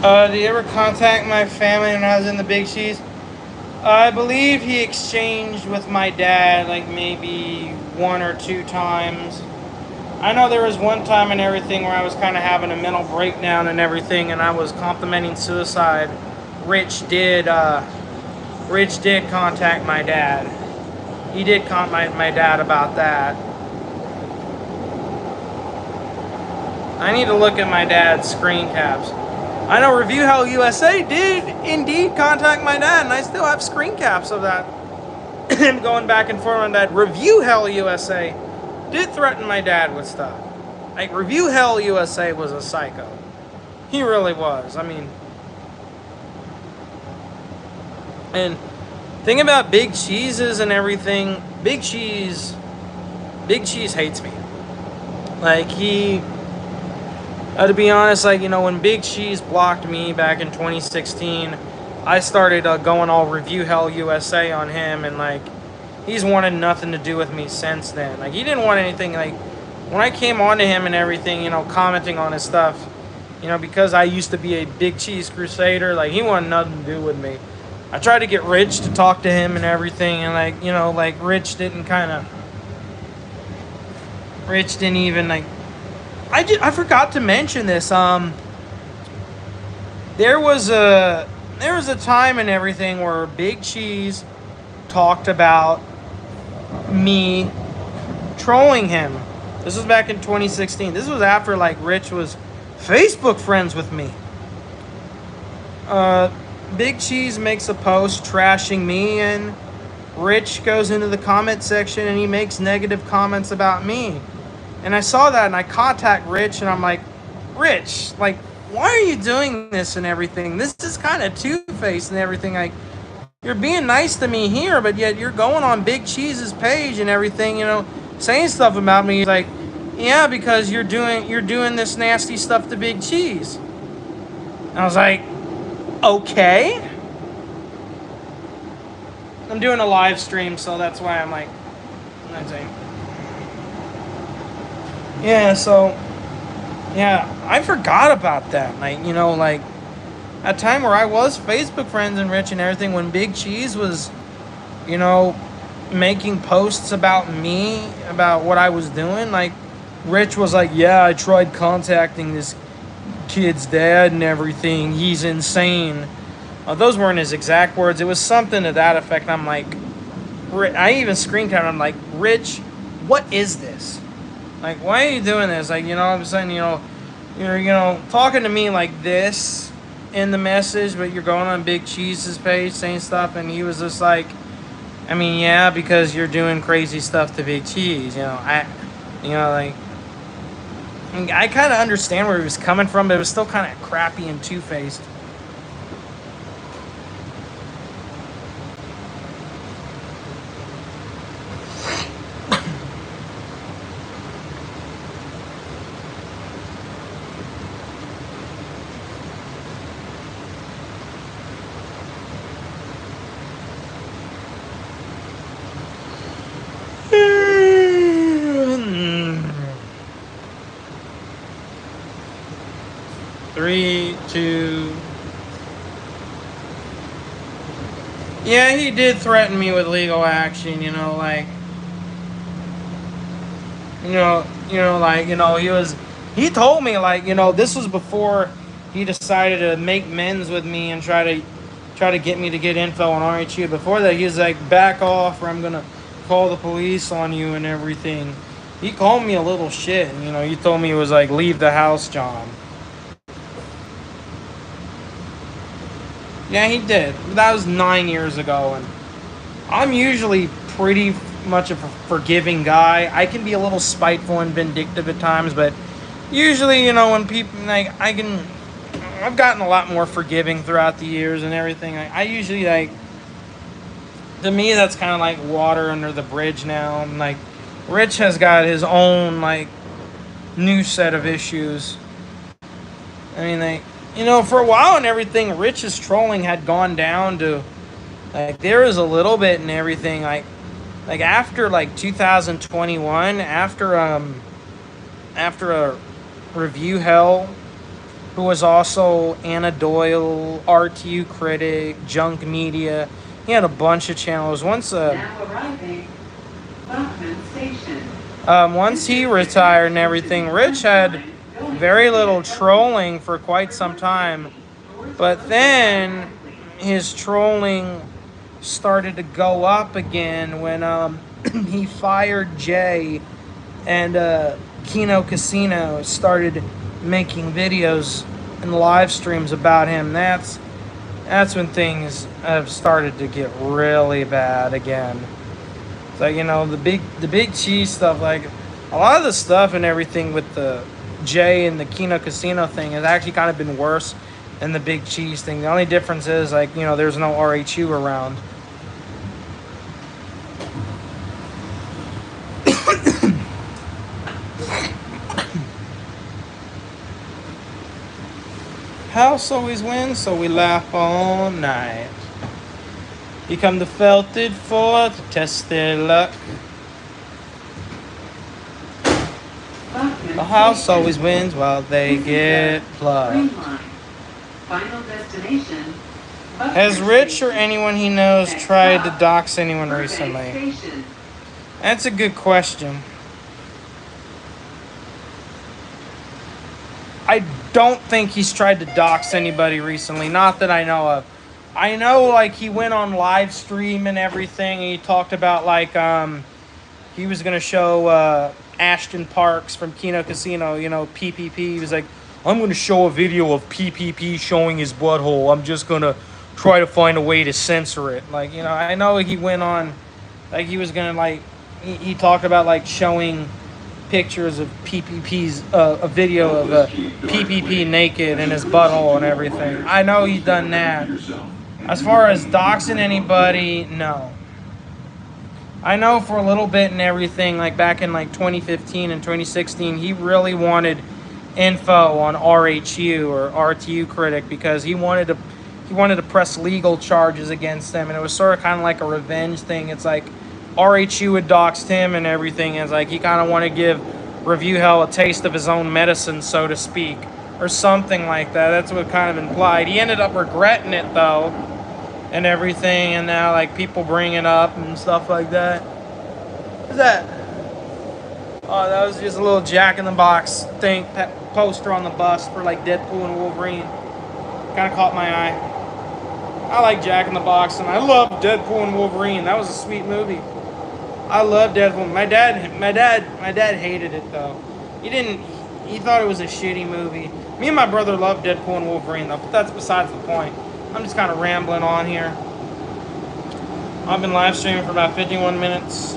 Did he ever contact my family when I was in the Big Cheese? I believe he exchanged with my dad like maybe 1 or 2 times. I know there was one time and everything where I was kind of having a mental breakdown and everything, and I was contemplating suicide. Rich did contact my dad. He did contact my dad about that. I need to look at my dad's screen caps. I know Review Hell USA did indeed contact my dad, and I still have screen caps of that. Him going back and forth on that. Review Hell USA did threaten my dad with stuff. Like, Review Hell USA was a psycho. He really was. I mean, and thing about Big Cheeses and everything, Big Cheese hates me. Like, to be honest, when Big Cheese blocked me back in 2016, I started going all Review Hell USA on him, and he's wanted nothing to do with me since then. He didn't want anything. When I came on to him and everything, commenting on his stuff, because I used to be a Big Cheese crusader, he wanted nothing to do with me. I tried to get Rich to talk to him and everything, and Rich didn't even I forgot to mention this. There was a time and everything where Big Cheese talked about me trolling him. This was back in 2016. This was after Rich was Facebook friends with me. Big Cheese makes a post trashing me and Rich goes into the comment section and he makes negative comments about me. And I saw that and I contact Rich and I'm like, Rich, like, why are you doing this and everything? This is kind of two-faced and everything. Like, you're being nice to me here, but yet you're going on Big Cheese's page and everything, saying stuff about me. He's like, yeah, because you're doing this nasty stuff to Big Cheese. And I was like, okay. I'm doing a live stream, so that's why I'm like, I'm saying. Yeah, so, yeah, I forgot about that. Like, like, a time where I was Facebook friends and Rich and everything when Big Cheese was, making posts about me, about what I was doing. Like, Rich was like, yeah, I tried contacting this kid's dad and everything. He's insane. Those weren't his exact words. It was something to that effect. I'm like, I even screen capped. I'm like, Rich, what is this? Like, why are you doing this? Like, I'm saying, you're talking to me like this in the message, but you're going on Big Cheese's page saying stuff, and he was just like, I mean, yeah, because you're doing crazy stuff to Big Cheese. I kind of understand where he was coming from, but it was still kind of crappy and two-faced. Three, two. Yeah, he did threaten me with legal action, like, he told me, like, this was before he decided to make amends with me and try to get me to get info on RHU. Before that, he was like, back off or I'm going to call the police on you and everything. He called me a little shit, and, he told me it was like, leave the house, John. Yeah, he did. That was 9 years ago, and I'm usually pretty much a forgiving guy. I can be a little spiteful and vindictive at times, but usually, when people, like, I've gotten a lot more forgiving throughout the years and everything. I usually, like, to me, that's kind of like water under the bridge now. And, like, Rich has got his own, like, new set of issues. I mean, like, for a while and everything, Rich's trolling had gone down to, like, there was a little bit and everything, like after, like, 2021, after a review hell, who was also Anna Doyle, RTU Critic, Junk Media, he had a bunch of channels. Once now arriving, Bachman Station. Once he retired and everything, Rich had very little trolling for quite some time, but then his trolling started to go up again when he fired Jay and Kino Casino started making videos and live streams about him. That's when things have started to get really bad again. It's like, the big cheese stuff, like a lot of the stuff and everything with the Jay and the Kino Casino thing has actually kind of been worse than the big cheese thing. The only difference is, like, there's no RHU around. House always wins, so we laugh all night. You come to Felted for to test their luck. The house always wins while they get plugged. Final destination. Has Rich or anyone he knows tried to dox anyone recently? That's a good question. I don't think he's tried to dox anybody recently. Not that I know of. I know, like, he went on Livestream and everything. And he talked about, like, he was going to show Ashton Parks from Kino Casino, PPP. He was like, I'm going to show a video of PPP showing his butthole. I'm just going to try to find a way to censor it. Like, I know he went on Like he was gonna like he talked about like showing pictures of PPP's a video of PPP naked in his butthole and everything. I know he's done that. As far as doxing anybody, no. I know for a little bit and everything, like back in like 2015 and 2016, he really wanted info on RHU or RTU critic because he wanted to press legal charges against them, and it was sort of kind of like a revenge thing. It's like RHU had doxed him and everything, and it's like he kind of wanted to give Review Hell a taste of his own medicine, so to speak, or something like that. That's what kind of implied. He ended up regretting it though, and everything, and now like people bring it up and stuff like that. What's that? Oh, that was just a little Jack in the Box thing, poster on the bus for like Deadpool and Wolverine. Kind of caught my eye. I like Jack in the Box, and I love Deadpool and Wolverine. That was a sweet movie. I love Deadpool. My dad hated it though. He thought it was a shitty movie. Me and my brother loved Deadpool and Wolverine though, but that's besides the point. I'm just kind of rambling on here. I've been live streaming for about 51 minutes.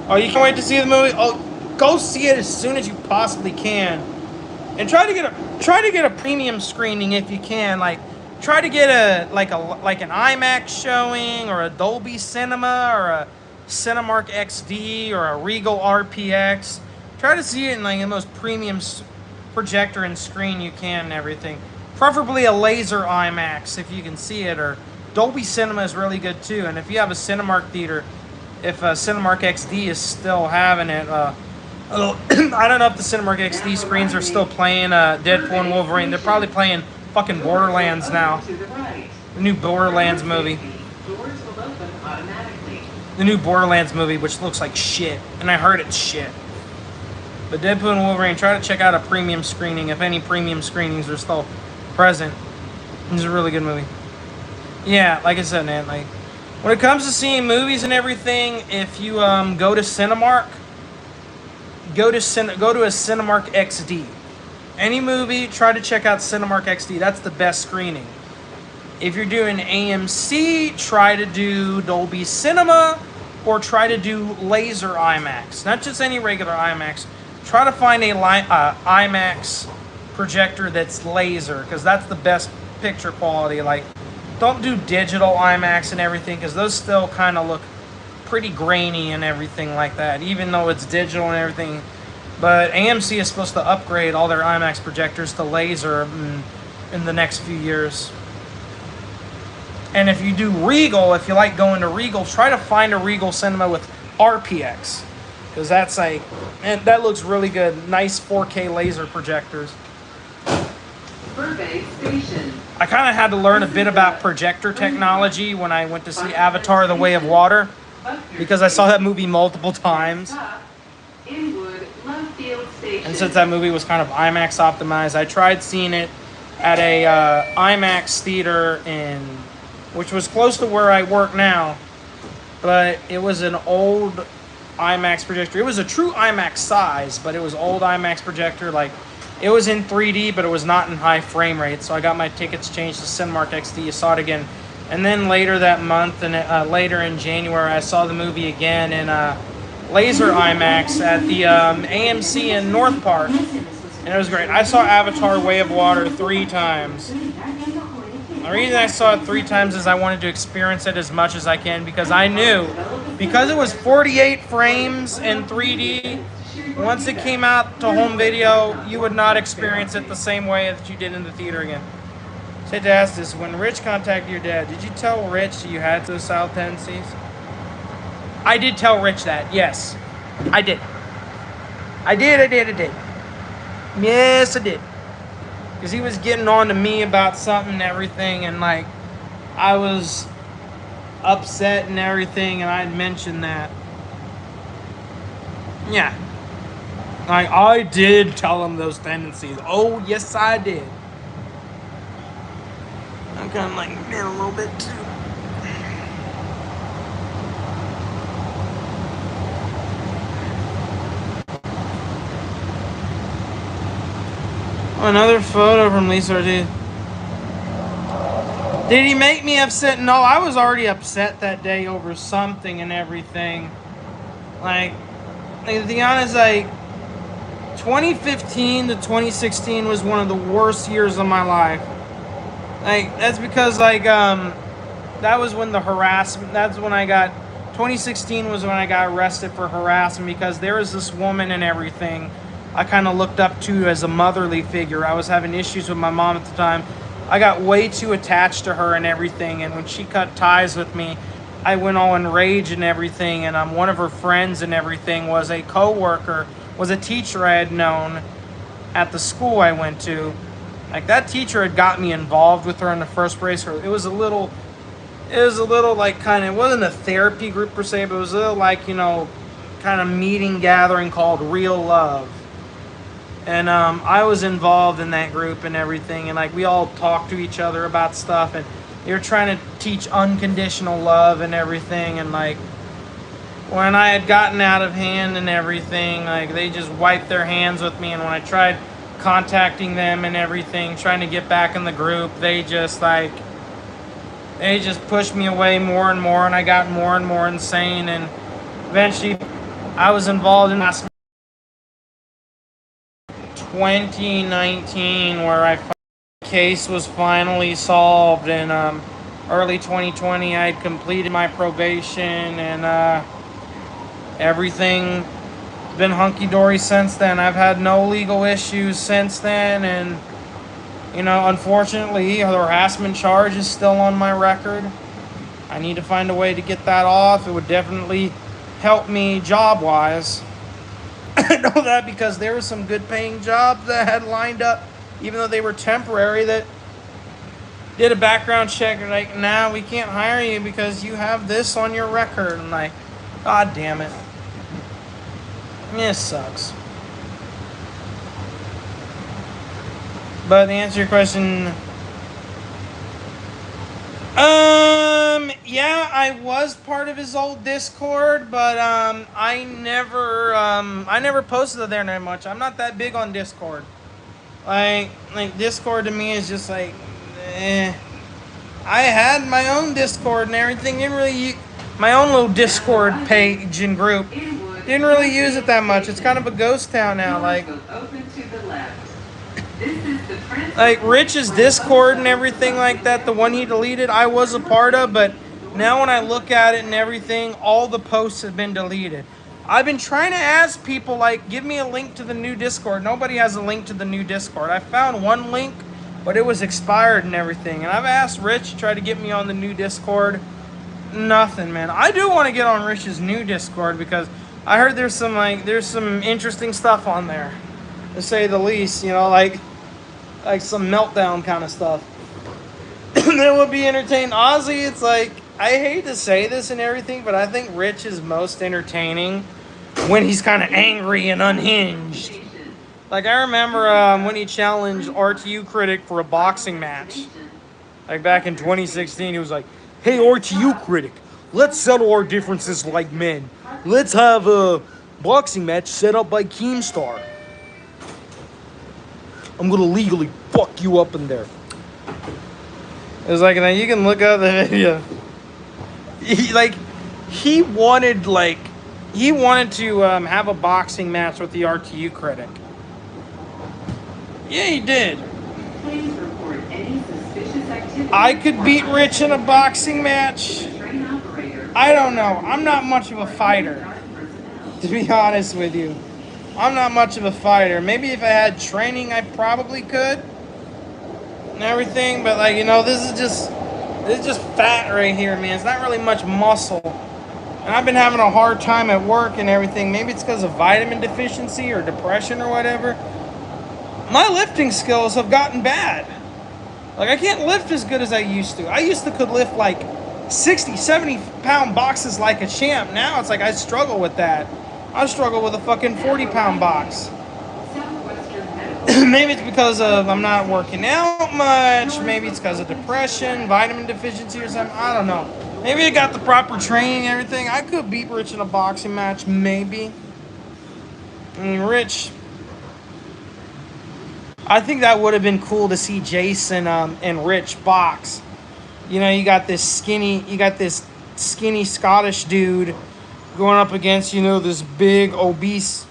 Oh, you can't wait to see the movie? Oh, go see it as soon as you possibly can, and try to get a premium screening if you can. Like, try to get an IMAX showing or a Dolby Cinema or a Cinemark XD or a Regal RPX. Try to see it in like the most premium projector and screen you can and everything. Preferably a laser IMAX if you can see it, or Dolby Cinema is really good too. And if you have a Cinemark theater, if Cinemark XD is still having it, I don't know if the Cinemark XD screens are still playing Deadpool and Wolverine. They're probably playing fucking Borderlands now. The new Borderlands movie. The new Borderlands movie, which looks like shit, and I heard it's shit. But Deadpool and Wolverine, try to check out a premium screening if any premium screenings are still present. It's a really good movie. Yeah, like I said, man, like when it comes to seeing movies and everything, if you go to Cinemark, go to a Cinemark XD. Any movie, try to check out Cinemark XD. That's the best screening. If you're doing AMC, try to do Dolby Cinema or try to do laser IMAX. Not just any regular IMAX. Try to find a IMAX projector that's laser, because that's the best picture quality. Like, don't do digital IMAX and everything, because those still kind of look pretty grainy and everything like that, even though it's digital and everything. But AMC is supposed to upgrade all their IMAX projectors to laser in the next few years. And if you do Regal, if you like going to Regal, try to find a Regal Cinema with RPX, because that's like, and that looks really good. Nice 4K laser projectors. I kind of had to learn a bit about projector technology when I went to see Avatar: The Way of Water, because I saw that movie multiple times. And since that movie was kind of IMAX optimized, I tried seeing it at a IMAX theater which was close to where I work now, but it was an old IMAX projector. It was a true IMAX size, but it was old IMAX projector. Like, it was in 3D, but it was not in high frame rate. So I got my tickets changed to Cinemark XD. I saw it again, and then later that month, and later in January, I saw the movie again in laser IMAX at the AMC in North Park, and it was great. I saw Avatar: Way of Water 3 times. The reason I saw it 3 times is I wanted to experience it as much as I can, because I knew, because it was 48 frames in 3D, once it came out to home video, you would not experience it the same way that you did in the theater again. So I had to ask this, when Rich contacted your dad, did you tell Rich that you had suicidal tendencies? I did tell Rich that, yes. I did. I did. Yes, I did. Because he was getting on to me about something and everything, and like, I was upset and everything, and I had mentioned that. Yeah. Like, I did tell him those tendencies. Oh, yes, I did. I'm kind of like, man, a little bit too. Another photo from Lisa Ortiz. Did he make me upset? No, I was already upset that day over something and everything. Like to be honest, like 2015 to 2016 was one of the worst years of my life. Like that's because that was when the harassment. That's when I got. 2016 was when I got arrested for harassment because there was this woman and everything I kind of looked up to as a motherly figure. I was having issues with my mom at the time. I got way too attached to her and everything, and when she cut ties with me, I went all enraged and everything. And one of her friends and everything was a coworker, was a teacher I had known at the school I went to. Like that teacher had got me involved with her in the first place. It was a little like kind of, it wasn't a therapy group per se, but it was a little like, kind of meeting gathering called Real Love. And I was involved in that group and everything. And like we all talked to each other about stuff. And they were trying to teach unconditional love and everything. And like when I had gotten out of hand and everything, like they just wiped their hands with me. And when I tried contacting them and everything, trying to get back in the group, they just pushed me away more and more, and I got more and more insane. And eventually, I was involved in 2019, where case was finally solved. In early 2020, I had completed my probation, and everything been hunky dory since then. I've had no legal issues since then, and unfortunately, the harassment charge is still on my record. I need to find a way to get that off. It would definitely help me job-wise. I know that because there were some good-paying jobs that I had lined up, even though they were temporary, that did a background check and like, nah, we can't hire you because you have this on your record. I'm like, God damn it. This sucks. But to answer your question, yeah, I was part of his old Discord, but I never posted there that much. I'm not that big on Discord. Like Discord to me is just like, I had my own Discord and everything. Didn't really my own little Discord page and group. Didn't really use it that much. It's kind of a ghost town now. Like Rich's Discord and everything like that, the one he deleted, I was a part of, but now when I look at it and everything, all the posts have been deleted. I've been trying to ask people, like, give me a link to the new Discord. Nobody has a link to the new Discord. I found one link, but it was expired and everything. And I've asked Rich to try to get me on the new Discord. Nothing, man. I do want to get on Rich's new Discord because I heard there's some interesting stuff on there, to say the least. Like some meltdown kind of stuff. That would be entertaining. Honestly, it's like, I hate to say this and everything, but I think Rich is most entertaining when he's kind of angry and unhinged. Like, I remember when he challenged RTU Critic for a boxing match. Like, back in 2016, he was like, hey, RTU Critic, let's settle our differences like men. Let's have a boxing match set up by Keemstar. I'm gonna legally fuck you up in there. It was like, you can look up the video. He wanted to have a boxing match with the RTU Critic. Yeah, he did. Please report any suspicious activity. I could beat Rich in a boxing match. I don't know. I'm not much of a fighter, to be honest with you. I'm not much of a fighter. Maybe if I had training, I probably could and everything. But this is just fat right here, man. It's not really much muscle. And I've been having a hard time at work and everything. Maybe it's because of vitamin deficiency or depression or whatever. My lifting skills have gotten bad. Like, I can't lift as good as I used to. I used to could lift like 60, 70 pound boxes like a champ. Now it's like I struggle with that. I struggle with a fucking 40 pound box. Maybe it's because of I'm not working out much. Maybe it's because of depression, vitamin deficiency or something. I don't know. Maybe I got the proper training and everything. I could beat Rich in a boxing match, maybe. I mean, Rich I think that would have been cool to see Jason and Rich box. You know, you got this skinny Scottish dude going up against, you know, this big obese,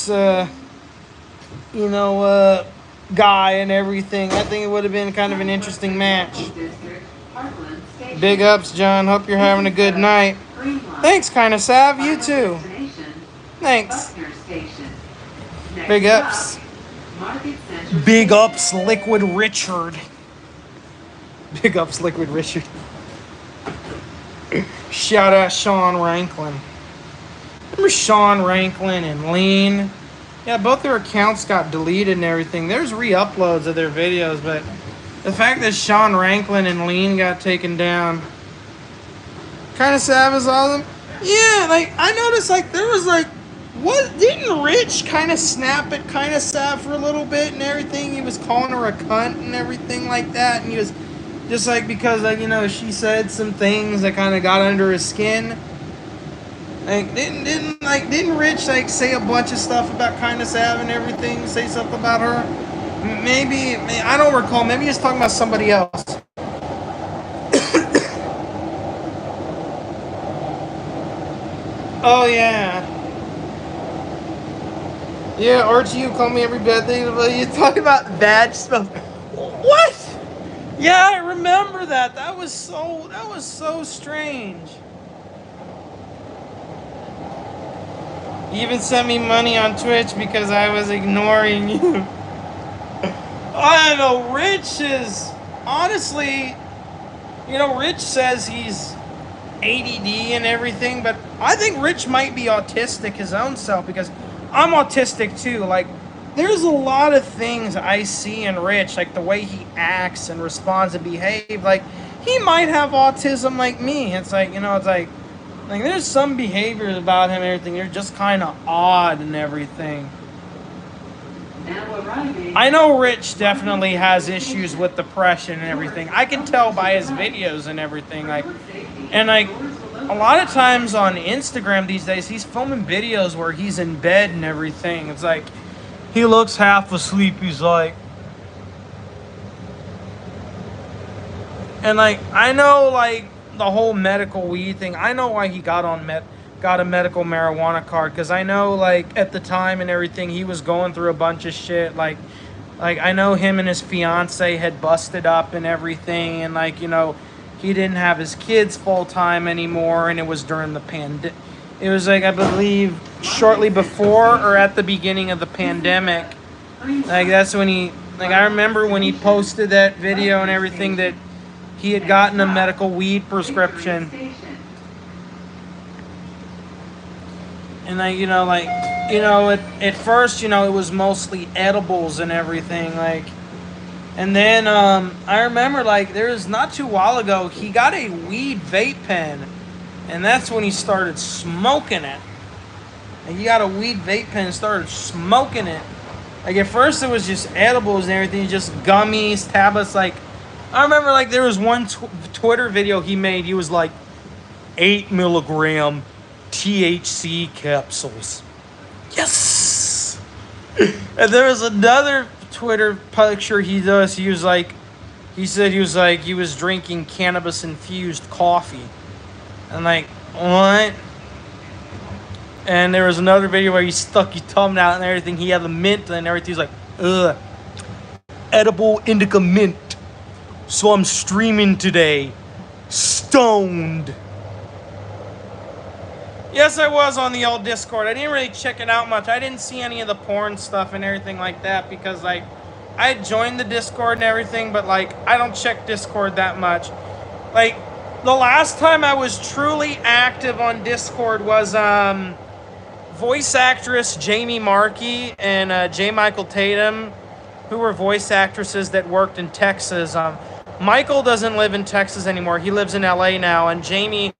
you know, guy and everything. I think it would have been kind of an interesting match. Big ups, John. Hope you're having a good night. Thanks, kind of Sav. You too. Thanks. Big ups. Big ups, Liquid Richard. Big ups, Liquid Richard. Shout out Sean Ranklin. Remember Sean Ranklin and Lean? Yeah, both their accounts got deleted and everything. There's re-uploads of their videos, but the fact that Sean Ranklin and Lean got taken down, kind of sad as all of them. Yeah, like I noticed, like there was like, what didn't Rich kind of snap at kind of sad for a little bit and everything? He was calling her a cunt and everything like that, and he was just like because like you know she said some things that kind of got under his skin. Like didn't Rich like say a bunch of stuff about kind of Sav and everything? Say something about her? Maybe I don't recall. Maybe he's talking about somebody else. Oh yeah, yeah. Archie, you call me every bad thing. You talking about bad stuff? What? Yeah, I remember that. That was so strange. You even sent me money on Twitch because I was ignoring you. I don't know. Rich is honestly, you know, Rich says he's ADD and everything, but I think Rich might be autistic his own self because I'm autistic too. Like, there's a lot of things I see in Rich, like the way he acts and responds and behaves. Like, he might have autism like me. It's like, you know, it's like there's some behaviors about him and everything. They're just kind of odd and everything. I know Rich definitely has issues with depression and everything. I can tell by his videos and everything. Like, and like a lot of times on Instagram these days, he's filming videos where he's in bed and everything. It's like he looks half asleep. He's like, and like I know like the whole medical weed thing. I know why he got a medical marijuana card because I know like at the time and everything he was going through a bunch of shit. Like I know him and his fiance had busted up and everything, and like you know he didn't have his kids full time anymore, and it was during the pandemic. It was like I believe shortly before or at the beginning of the pandemic. Like that's when he like I remember when he posted that video and everything that he had gotten a medical weed prescription. And like, you know, like, you know, at first, you know, it was mostly edibles and everything, like, and then, I remember, like, there was not too while ago, he got a weed vape pen, and that's when he started smoking it. And he got a weed vape pen and started smoking it. Like, at first it was just edibles and everything, just gummies, tablets, like, I remember, like, there was one Twitter video he made, he was like, 8 milligram THC capsules. Yes! And there was another Twitter picture he does. He was like, he said he was drinking cannabis infused coffee. And like, what? And there was another video where he stuck his thumb out and everything. He had the mint and everything. He's like, ugh, edible indica mint. So I'm streaming today. Stoned. Yes, I was on the old Discord. I didn't really check it out much. I didn't see any of the porn stuff and everything like that because, like, I joined the Discord and everything, but, like, I don't check Discord that much. Like, the last time I was truly active on Discord was, voice actress Jamie Markey and J. Michael Tatum, who were voice actresses that worked in Texas. Michael doesn't live in Texas anymore. He lives in LA now, and Jamie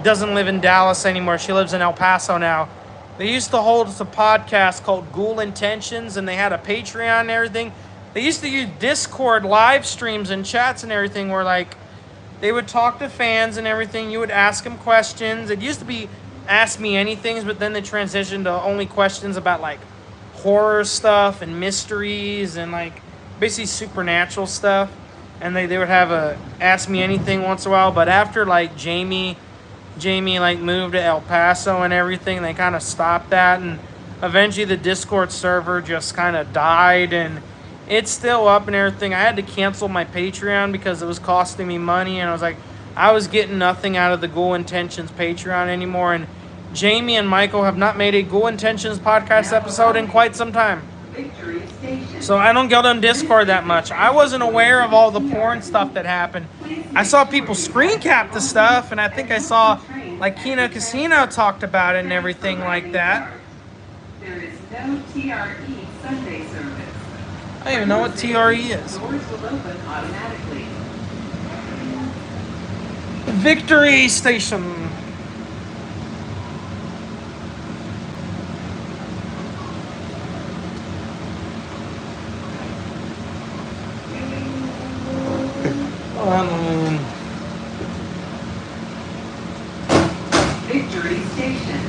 doesn't live in Dallas anymore. She lives in El Paso now. They used to hold us a podcast called Ghoul Intentions, and they had a Patreon and everything. They used to use Discord live streams and chats and everything where, like, they would talk to fans and everything. You would ask them questions. It used to be Ask Me Anythings, but then they transitioned to only questions about, like, horror stuff and mysteries and like basically supernatural stuff. And they would have a Ask Me Anything once in a while. But after like Jamie like moved to El Paso and everything, they kind of stopped that, and eventually the Discord server just kind of died, and it's still up and everything. I had to cancel my Patreon because it was costing me money, and I was getting nothing out of the Ghoul Intentions Patreon anymore. And Jamie and Michael have not made a Ghoul Intentions podcast episode in quite some time. So I don't get on Discord that much. I wasn't aware of all the porn stuff that happened. I saw people screen cap the stuff, and I think I saw like Kino Casino talked about it and everything like that. There is no TRE Sunday service. I don't even know what TRE is. Doors will open automatically. Victory Station. Victory Station.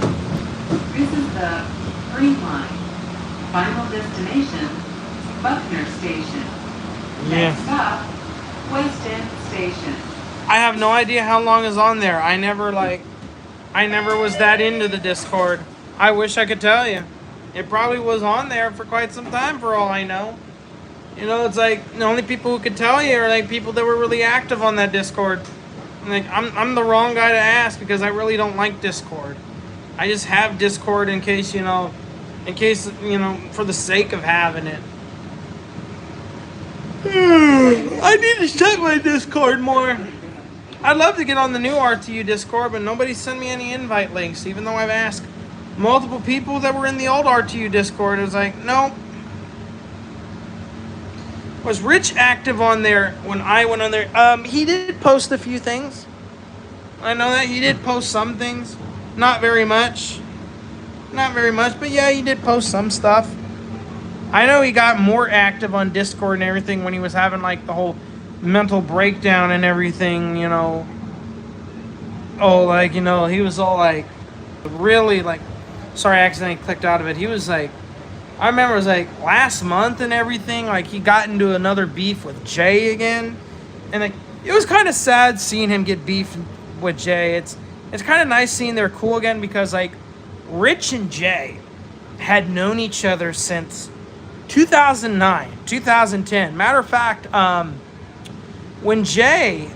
This is the Green Line. Final destination, Buckner Station. Next stop, West End Station. I have no idea how long is on there. I never was that into the Discord. I wish I could tell you. It probably was on there for quite some time for all I know. You know, it's like the only people who could tell you are like people that were really active on that Discord. Like I'm the wrong guy to ask because I really don't like Discord. I just have Discord in case, for the sake of having it. I need to check my Discord more. I'd love to get on the new RTU Discord, but nobody sent me any invite links, even though I've asked multiple people that were in the old RTU Discord. It was like, no. Was Rich active on there when I went on there? He did post a few things. I know that he did post some things. Not very much. But yeah, he did post some stuff. I know he got more active on Discord and everything when he was having like the whole mental breakdown and everything, he was all like really like, sorry, I accidentally clicked out of it. He was like, I remember it was like last month and everything, like he got into another beef with Jay again. And like, it was kind of sad seeing him get beef with Jay. It's kind of nice seeing they're cool again because like Rich and Jay had known each other since 2009, 2010. Matter of fact, when Jay,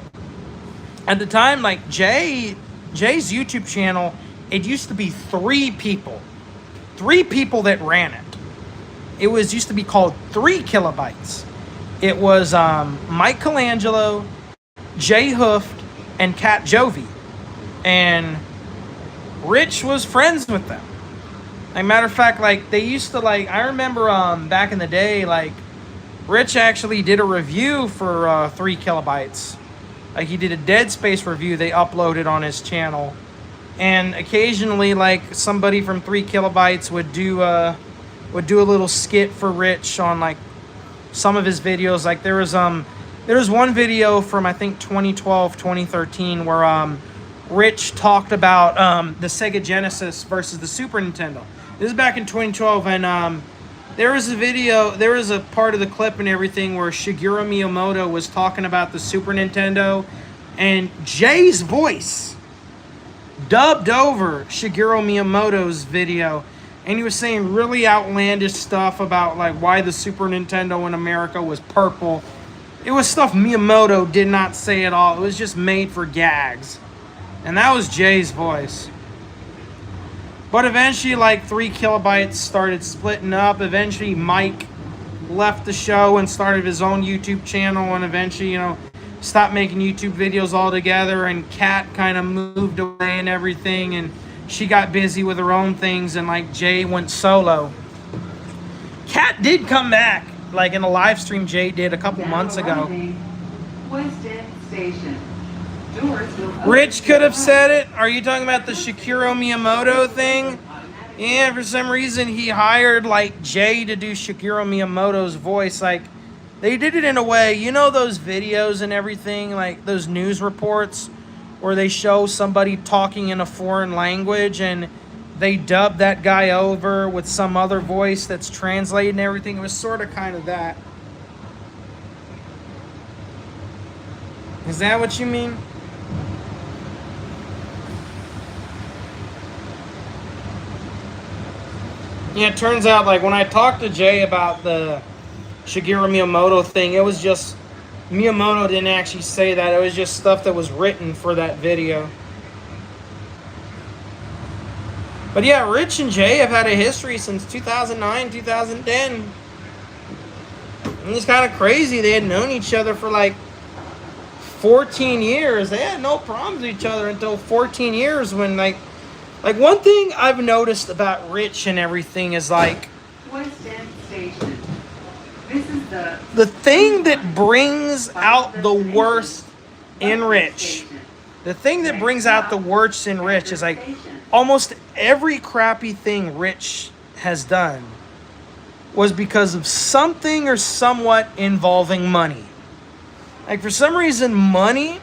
at the time, like Jay's YouTube channel, it used to be three people that ran it. It used to be called 3 Kilobytes. It was Mike Colangelo, Jay Hooft, and Kat Jovi. And Rich was friends with them. Like, matter of fact, like, they used to, like, I remember back in the day, like, Rich actually did a review for 3 Kilobytes. Like, he did a Dead Space review they uploaded on his channel. And occasionally, like, somebody from 3 Kilobytes would do a little skit for Rich on, like, some of his videos. Like, there was one video from, I think, 2012, 2013, where Rich talked about the Sega Genesis versus the Super Nintendo. This is back in 2012, and there was a part of the clip and everything where Shigeru Miyamoto was talking about the Super Nintendo, and Jay's voice dubbed over Shigeru Miyamoto's video, and he was saying really outlandish stuff about like why the Super Nintendo in America was purple. It was stuff Miyamoto did not say at all. It was just made for gags. And that was Jay's voice. But eventually, like, 3 Kilobytes started splitting up. Eventually, Mike left the show and started his own YouTube channel, and eventually, stopped making YouTube videos altogether, and Kat kind of moved away and everything, and she got busy with her own things, and, like, Jay went solo. Kat did come back, like, in a live stream Jay did a couple months ago. West End Station. Rich could have said it. Are you talking about the Shigeru Miyamoto thing? Yeah, for some reason he hired like Jay to do Shigeru Miyamoto's voice. Like, they did it in a way, those videos and everything, like those news reports where they show somebody talking in a foreign language and they dubbed that guy over with some other voice that's translating everything. It was sort of kind of that. Is that what you mean? Yeah, it turns out, like, when I talked to Jay about the Shigeru Miyamoto thing, it was just, Miyamoto didn't actually say that. It was just stuff that was written for that video. But yeah, Rich and Jay have had a history since 2009, 2010. And it's kind of crazy. They had known each other for like 14 years. They had no problems with each other until 14 years when like one thing I've noticed about Rich and everything is like West End Station. This is the thing that brings out the worst in Rich. The thing that brings out the worst in Rich is like almost every crappy thing Rich has done was because of something or somewhat involving money. Like for some reason, money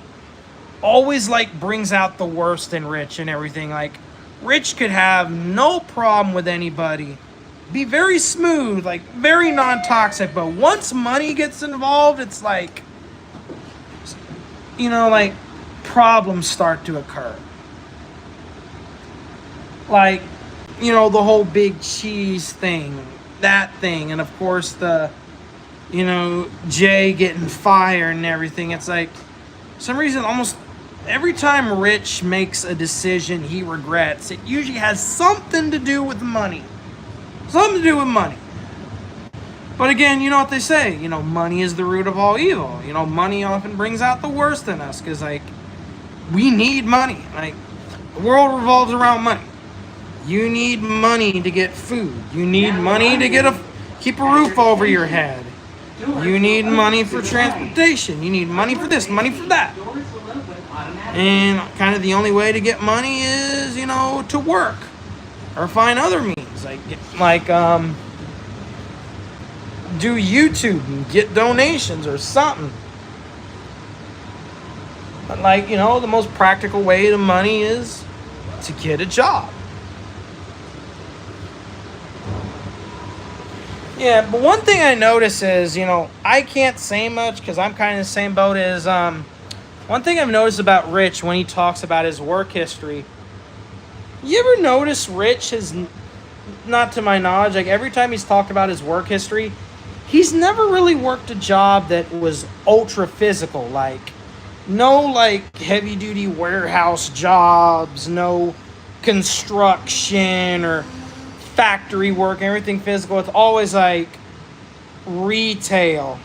always like brings out the worst in Rich and everything. Like Rich could have no problem with anybody, be very smooth, like very non-toxic, but once money gets involved, it's like, you know, like problems start to occur. Like, you know, the whole big cheese thing, that thing, and of course the, you know, Jay getting fired and everything. It's like, for some reason, almost every time Rich makes a decision he regrets, it usually has something to do with money. Something to do with money. But again, you know what they say, you know, money is the root of all evil. You know, money often brings out the worst in us because, like, we need money. Like, the world revolves around money. You need money to get food. You need money to keep a roof over your head. You need money for transportation. You need money for this, money for that. And kind of the only way to get money is, you know, to work or find other means. Like do YouTube and get donations or something. But like, you know, the most practical way to money is to get a job. Yeah, but one thing I notice is, you know, I can't say much because I'm kind of the same boat as, one thing I've noticed about Rich when he talks about his work history, you ever notice Rich has, not to my knowledge, like every time he's talked about his work history, he's never really worked a job that was ultra physical, like no like heavy duty warehouse jobs, no construction or factory work, everything physical. It's always like retail.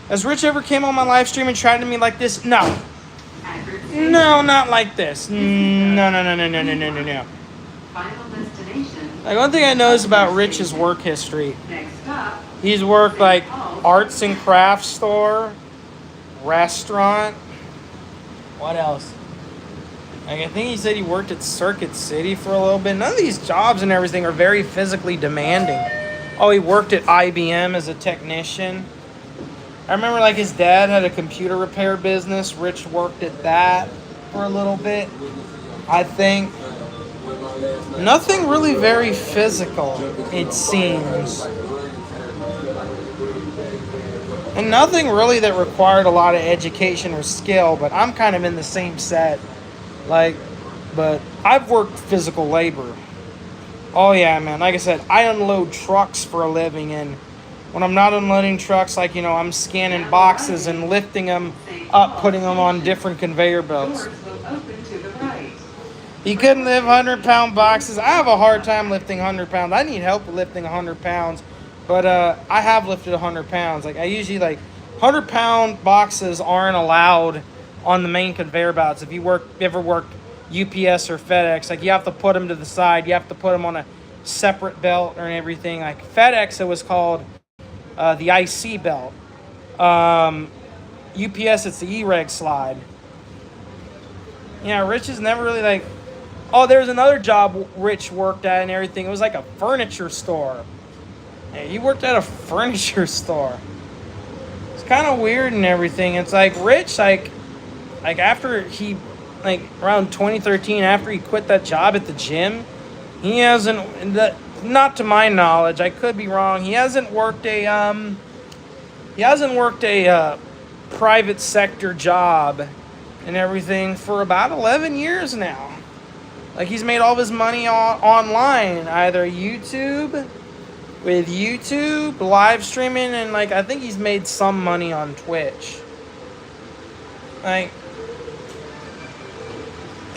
Has Rich ever came on my live stream and tried to me like this? No. No, not like this. No. Final destination. Like one thing I noticed about Rich's work history, he's worked like arts and crafts store, restaurant. What else? Like I think he said he worked at Circuit City for a little bit. None of these jobs and everything are very physically demanding. Oh, he worked at IBM as a technician. I remember like his dad had a computer repair business. Rich worked at that for a little bit, I think. Nothing really very physical, it seems. And nothing really that required a lot of education or skill, but I'm kind of in the same set. Like, but I've worked physical labor. Oh yeah, man. Like I said, I unload trucks for a living, and when I'm not unloading trucks, like, you know, I'm scanning boxes and lifting them up, putting them on different conveyor belts. You couldn't lift 100-pound boxes. I have a hard time lifting 100 pounds. I need help with lifting 100 pounds, but I have lifted 100 pounds. Like I usually 100-pound boxes aren't allowed on the main conveyor belts. If you ever worked UPS or FedEx, like you have to put them to the side. You have to put them on a separate belt or everything. Like FedEx, it was called the IC belt. UPS, it's the E-Reg slide. Yeah, Rich is never really oh, there's another job Rich worked at and everything. It was like a furniture store. Yeah, he worked at a furniture store. It's kind of weird and everything. It's like Rich, like after he like around 2013, after he quit that job at the gym, he hasn't. Not to my knowledge, I could be wrong. He hasn't worked a private sector job and everything for about 11 years now. Like, he's made all of his money online, either with YouTube, live streaming, and like I think he's made some money on Twitch. Like,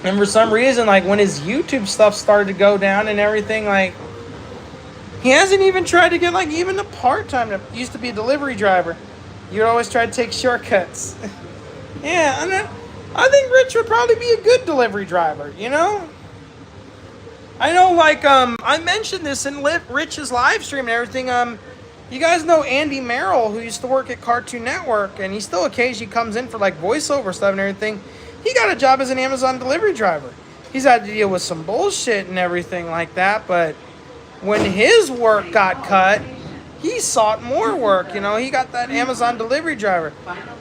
and for some reason, like when his YouTube stuff started to go down and everything, like he hasn't even tried to get like even a part-time. Used to be a delivery driver. You'd always try to take shortcuts. Yeah, and I think Rich would probably be a good delivery driver, you know? I know, like, I mentioned this in Rich's live stream and everything. You guys know Andy Merrill, who used to work at Cartoon Network, and he still occasionally comes in for, like, voiceover stuff and everything. He got a job as an Amazon delivery driver. He's had to deal with some bullshit and everything like that, but when his work got cut, he sought more work. You know, he got that Amazon delivery driver.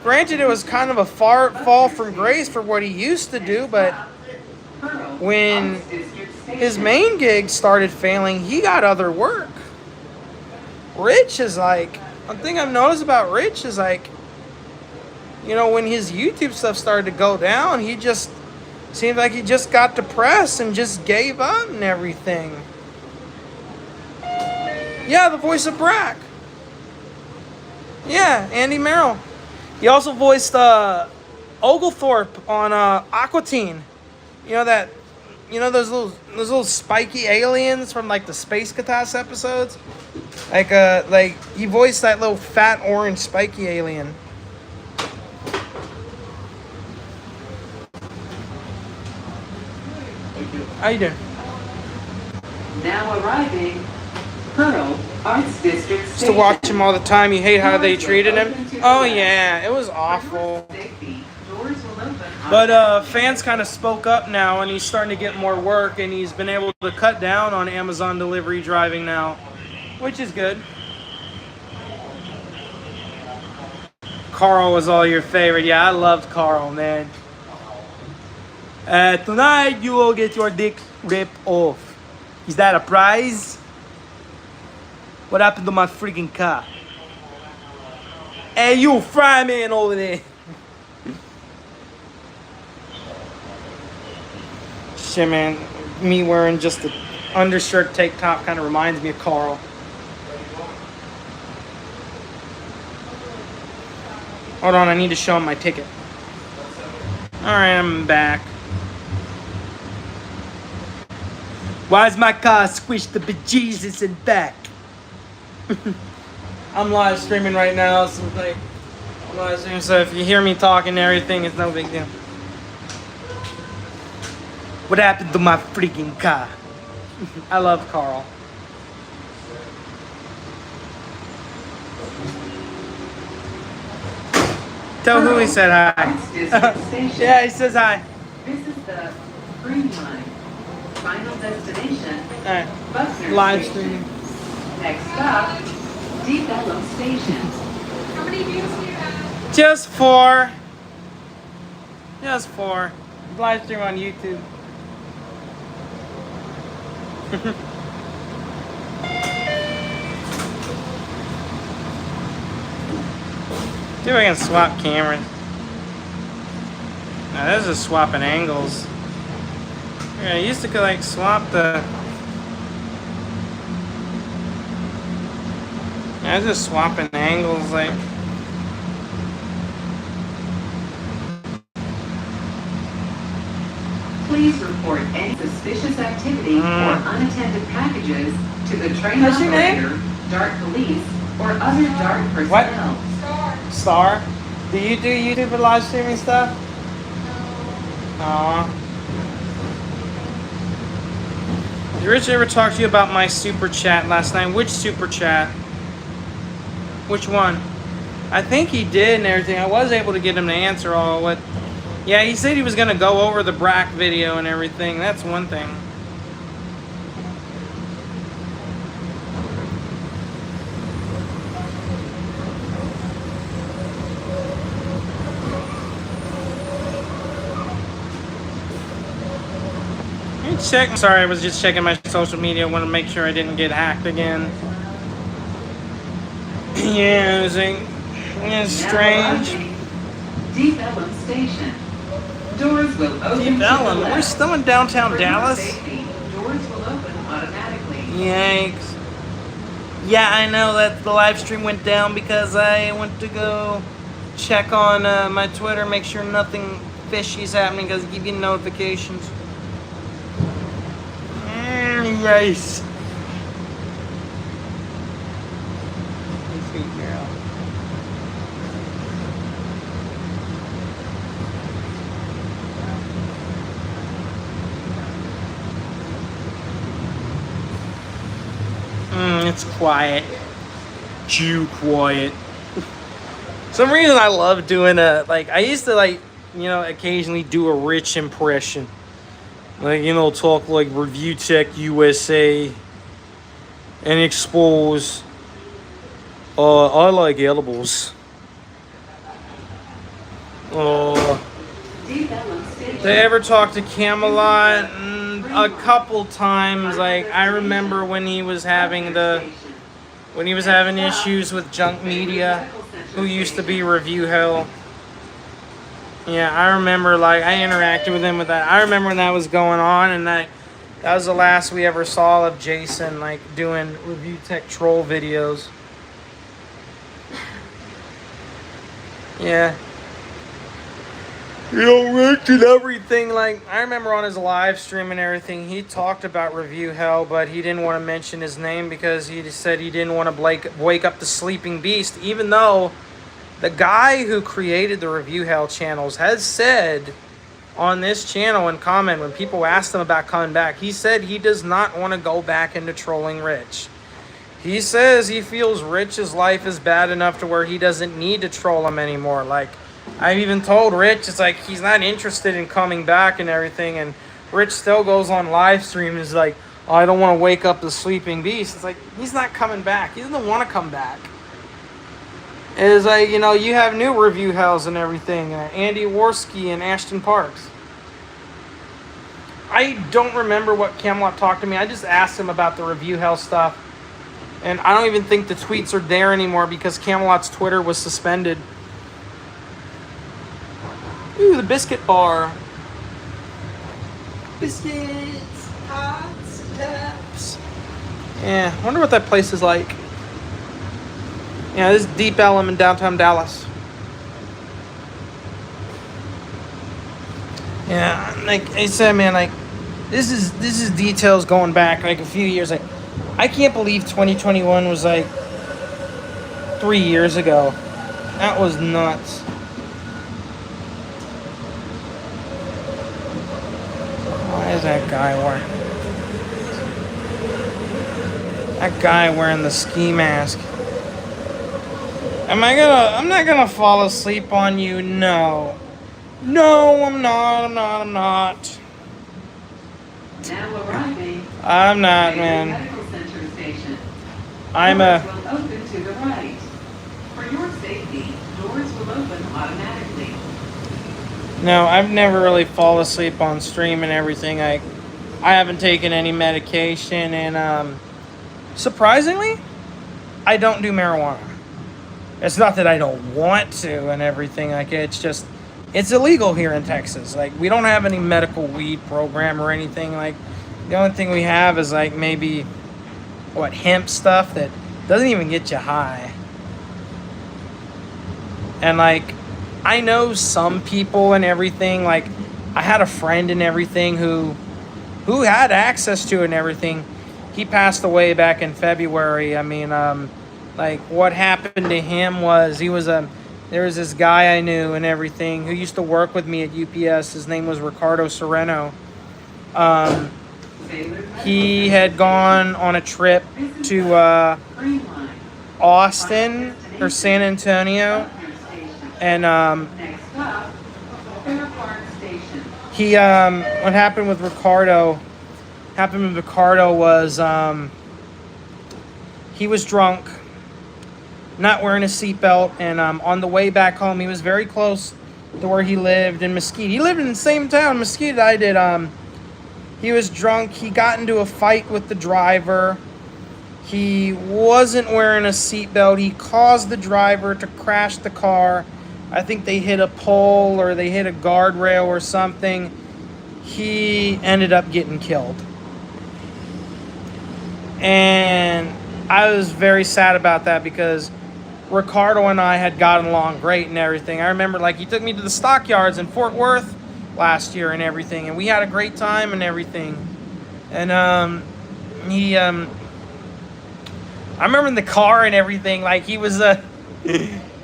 Granted, it was kind of a far fall from grace for what he used to do, but when his main gig started failing, he got other work. Rich is like, one thing I've noticed about Rich is like, you know, when his YouTube stuff started to go down, he just seemed like he just got depressed and just gave up and everything. Yeah, the voice of Brack. Yeah, Andy Merrill. He also voiced Oglethorpe on Aqua Teen. You know that? You know those little spiky aliens from like the Space Catas episodes? Like he voiced that little fat orange spiky alien. How you doing? Now arriving, Pearl Arts District. Used to watch him all the time. You hate how they treated him. Oh yeah, it was awful. But fans kind of spoke up now, and he's starting to get more work, and he's been able to cut down on Amazon delivery driving now, which is good. Carl was all your favorite. Yeah, I loved Carl, man. Tonight you will get your dick ripped off. Is that a prize? What happened to my freaking car? Hey, you fry man over there. Shit, man. Me wearing just the undershirt tank top kind of reminds me of Carl. Hold on, I need to show him my ticket. Alright, I'm back. Why's my car squished the bejesus and back? I'm live streaming right now, so like, I'm live streaming, so if you hear me talking and everything, it's no big deal. What happened to my freaking car? I love Carl. Tell who he said hi. Yeah, he says hi. This is the Green Line. Final destination. Alright. Buckner Live Station. streaming. Next stop, Develop Station. How many views do you have? Just 4. Just 4. Live stream on YouTube. See if I can swap cameras. Now this is swapping angles. Yeah, I used to like swap the. I was just swapping angles like. Please report any suspicious activity or unattended packages to the train operator, DART police, or other DART personnel. What? Star? Do you do YouTube for live streaming stuff? Aww. Did Rich ever talk to you about my super chat last night? Which super chat? Which one? I think he did and everything. I was able to get him to answer all what. Yeah, he said he was gonna go over the Brack video and everything. That's one thing. Sorry, I was just checking my social media. I want to make sure I didn't get hacked again. Yeah, it's strange. Deep Ellum Station. Doors will open. Deep Ellum? We're still in downtown Dallas? Safety, doors will open automatically. Yikes. Yeah, I know that the live stream went down because I went to go check on my Twitter, make sure nothing fishy is happening because I keep getting notifications. Nice. Sweet girl. It's quiet. Too quiet. Some reason I love doing I used to occasionally do a Rich impression. Talk like Review Tech USA and expose I like edibles. Did I ever talk to Camelot? A couple times. I remember when he was having issues with Junk Media, who used to be Review Hell. Yeah, I remember I interacted with him with that. I remember when that was going on, and that was the last we ever saw of Jason doing Review Tech troll videos. Yeah. Rich and everything. I remember on his live stream and everything, he talked about Review Hell, but he didn't want to mention his name because he just said he didn't want to wake up the sleeping beast, even though the guy who created the Review Hell channels has said on this channel and comment when people asked him about coming back, he said he does not want to go back into trolling Rich. He says he feels Rich's life is bad enough to where he doesn't need to troll him anymore. I've even told Rich, it's he's not interested in coming back and everything, and Rich still goes on live stream and is oh, I don't want to wake up the sleeping beast. It's he's not coming back. He doesn't want to come back. It's you have new Review Hells and everything. Andy Worski and Ashton Parks. I don't remember what Camelot talked to me. I just asked him about the Review Hell stuff. And I don't even think the tweets are there anymore because Camelot's Twitter was suspended. Ooh, the biscuit bar. Biscuits, hot steps. Yeah, I wonder what that place is like. Yeah, this is Deep Ellum in downtown Dallas. Yeah, I said, man, this is details going back a few years. I can't believe 2021 was 3 years ago. That was nuts. Why is that guy wearing the ski mask? I'm not gonna fall asleep on you. No, I'm not. Now arriving. I'm not, man. Medical Center Station. I'm doors will open to the right. For your safety, doors will open automatically. No, I've never really fallen asleep on stream and everything. I haven't taken any medication, and surprisingly, I don't do marijuana. It's not that I don't want to and everything. It's just, it's illegal here in Texas. We don't have any medical weed program or anything. The only thing we have is maybe hemp stuff that doesn't even get you high. And I know some people and everything. I had a friend and everything who had access to it and everything. He passed away back in February. I mean, what happened to him was there was this guy I knew and everything who used to work with me at UPS. His name was Ricardo Sereno. He had gone on a trip to Austin or San Antonio, and what happened with Ricardo was he was drunk, not wearing a seatbelt, and on the way back home, he was very close to where he lived in Mesquite. He lived in the same town, Mesquite, I did. He was drunk. He got into a fight with the driver. He wasn't wearing a seatbelt. He caused the driver to crash the car. I think they hit a pole or they hit a guardrail or something. He ended up getting killed. And I was very sad about that because Ricardo and I had gotten along great and everything. I remember, like, he took me to the stockyards in Fort Worth last year and everything, and we had a great time and everything. And I remember in the car and everything, like, he was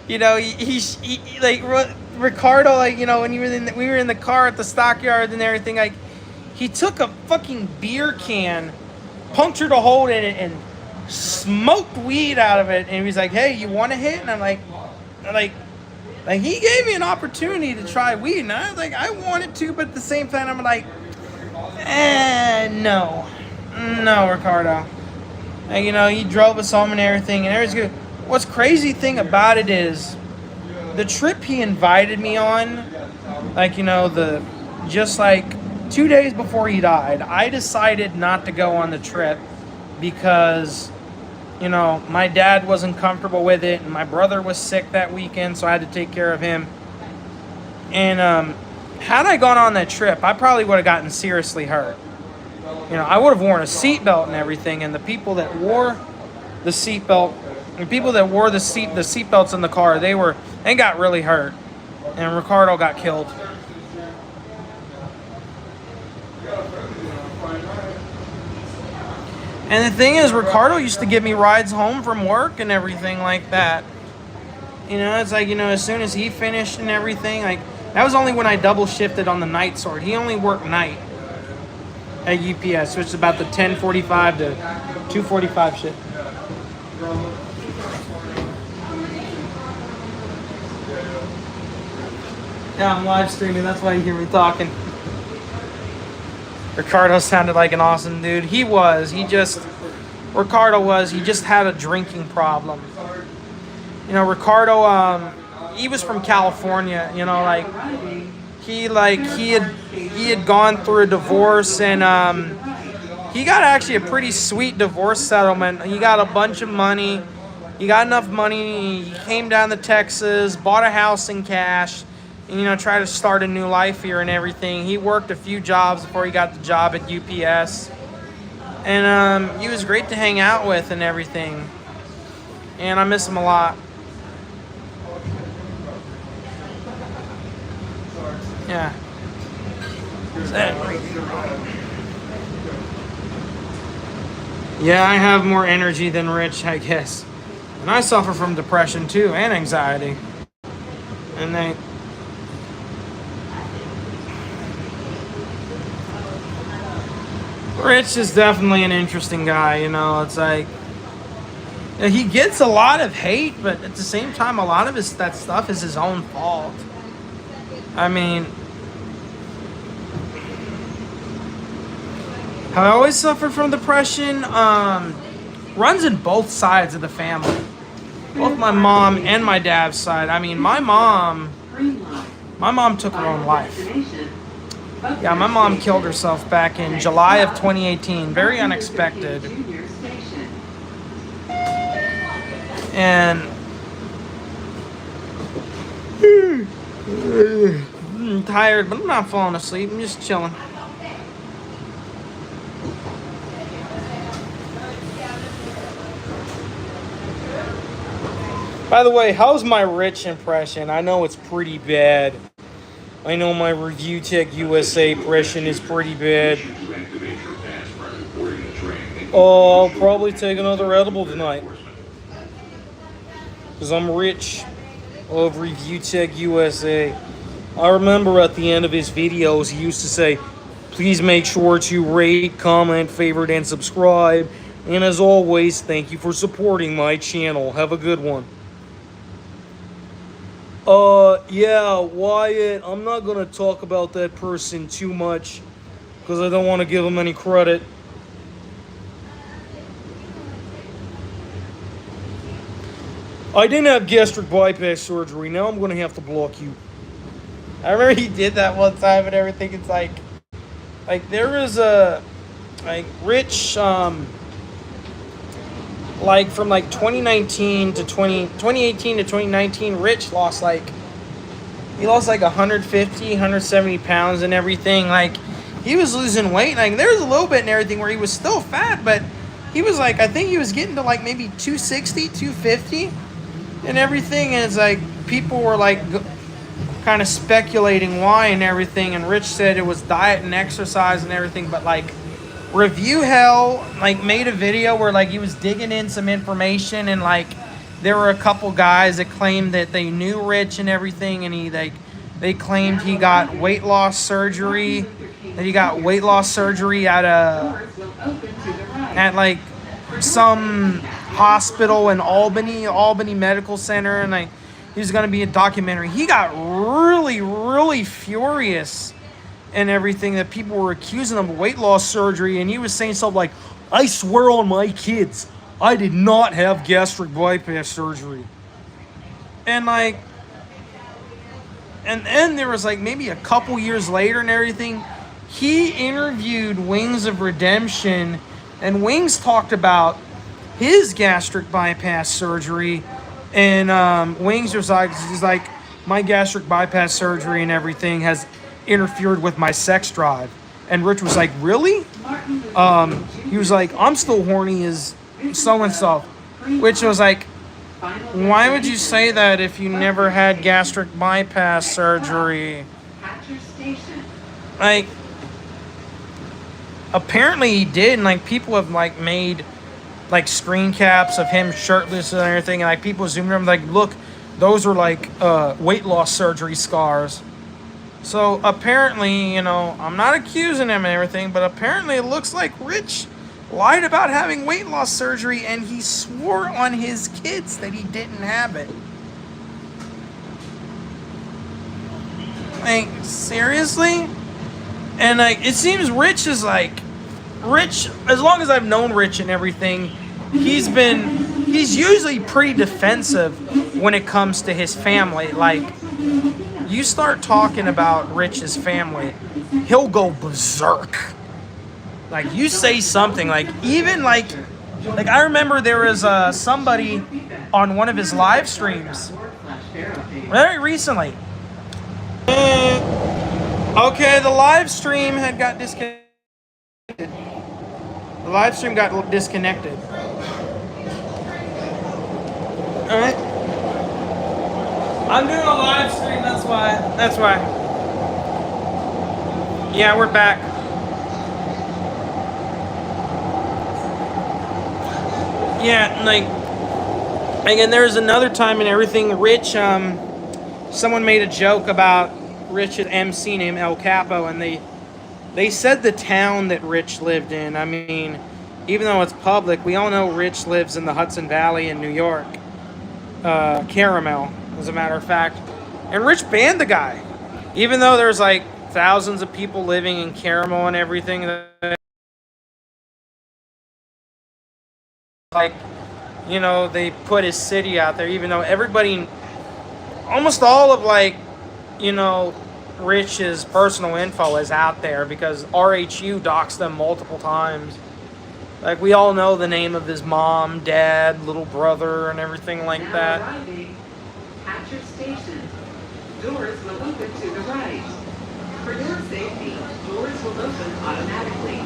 you know, he like Ricardo, like, you know, when we were in the car at the stockyards and everything, like, he took a fucking beer can, punctured a hole in it, and smoked weed out of it. And he was like, "Hey, you want a hit?" And I'm like, he gave me an opportunity to try weed, and I was like, I wanted to, but at the same time, I'm like, no, Ricardo. And, you know, he drove us home and everything, and everything's good. What's crazy thing about it is the trip he invited me on, like, you know, just like 2 days before he died, I decided not to go on the trip because, you know, my dad wasn't comfortable with it, and my brother was sick that weekend, so I had to take care of him. And had I gone on that trip, I probably would have gotten seriously hurt. You know, I would have worn a seatbelt and everything, and the people that wore the seatbelt, the seatbelts in the car, they got really hurt, and Ricardo got killed. And the thing is, Ricardo used to give me rides home from work and everything like that. You know, it's like, you know, as soon as he finished and everything, like, that was only when I double shifted on the night sort. He only worked night at UPS, which is about the 10:45 to 2:45 shift. Yeah, I'm live streaming. That's why you hear me talking. Ricardo sounded like an awesome dude. He just had a drinking problem. You know, Ricardo, he was from California, you know, like, he had gone through a divorce, and he got actually a pretty sweet divorce settlement. He got a bunch of money. He got enough money. He came down to Texas, bought a house in cash, and, you know, tried to start a new life here and everything. He worked a few jobs before he got the job at UPS. And he was great to hang out with and everything. And I miss him a lot. Yeah. Yeah, I have more energy than Rich, I guess. And I suffer from depression too, and anxiety. And Rich is definitely an interesting guy, you know. It's like, he gets a lot of hate, but at the same time, a lot of that stuff is his own fault. I mean, have I always suffered from depression? Runs in both sides of the family. Both my mom and my dad's side. I mean, my mom took her own life. Yeah, my mom killed herself back in July of 2018. Very unexpected. And I'm tired, but I'm not falling asleep. I'm just chilling. By the way, how's my Rich impression? I know it's pretty bad. I know my Review Tech USA impression is pretty bad. Oh, I'll probably take another edible tonight. Because I'm Rich of Review Tech USA. I remember at the end of his videos, he used to say, please make sure to rate, comment, favorite, and subscribe. And as always, thank you for supporting my channel. Have a good one. Yeah, Wyatt, I'm not going to talk about that person too much because I don't want to give him any credit. I didn't have gastric bypass surgery. Now I'm going to have to block you. I remember he did that one time and everything. It's like, Like there was a like Rich like from like 2019 to 2018 to 2019, Rich lost like he lost like 150, 170 pounds and everything. Like he was losing weight. Like there was a little bit and everything where he was still fat, but he was like, I think he was getting to like maybe 260, 250 and everything. And it's like people were like kind of speculating why and everything. And Rich said it was diet and exercise and everything. But like Review Hell like made a video where like he was digging in some information, and like there were a couple guys that claimed that they knew Rich and everything, and they claimed he got weight loss surgery, at like some hospital in Albany Medical Center, and like he was gonna be a documentary. He got really furious and everything that people were accusing him of weight loss surgery, and he was saying something like, "I swear on my kids, I did not have gastric bypass surgery." And like, and then there was like maybe a couple years later and everything, he interviewed Wings of Redemption, and Wings talked about his gastric bypass surgery, and Wings was like, he's like, my gastric bypass surgery and everything has interfered with my sex drive. And Rich was like, really? He was like, I'm still horny as so-and-so. Which was like, why would you say that if you never had gastric bypass surgery? Like, apparently he did, and like people have like made like screen caps of him shirtless and everything, and like people zoomed him like, look, those were like weight loss surgery scars. So apparently, you know, I'm not accusing him and everything, but apparently it looks like Rich lied about having weight loss surgery, and he swore on his kids that he didn't have it. Like, seriously? And like, it seems Rich, as long as I've known Rich and everything, he's usually pretty defensive when it comes to his family. Like, you start talking about Rich's family, he'll go berserk. Like, you say something, like, even like I remember there was somebody on one of his live streams very recently. Okay, the live stream got disconnected. The live stream got disconnected. Alright. I'm doing a live stream, that's why. Yeah, we're back. Yeah, like, again, there was another time and everything, Rich, someone made a joke about Rich's MC named El Capo, and they said the town that Rich lived in. I mean, even though it's public, we all know Rich lives in the Hudson Valley in New York. Caramel, as a matter of fact. And Rich banned the guy. Even though there's like thousands of people living in Caramel and everything. Like, you know, they put his city out there, even though everybody, almost all of like, you know, Rich's personal info is out there because RHU doxed them multiple times. Like, we all know the name of his mom, dad, little brother, and everything like that. At your station, doors will open to the right. For your safety, doors will open automatically.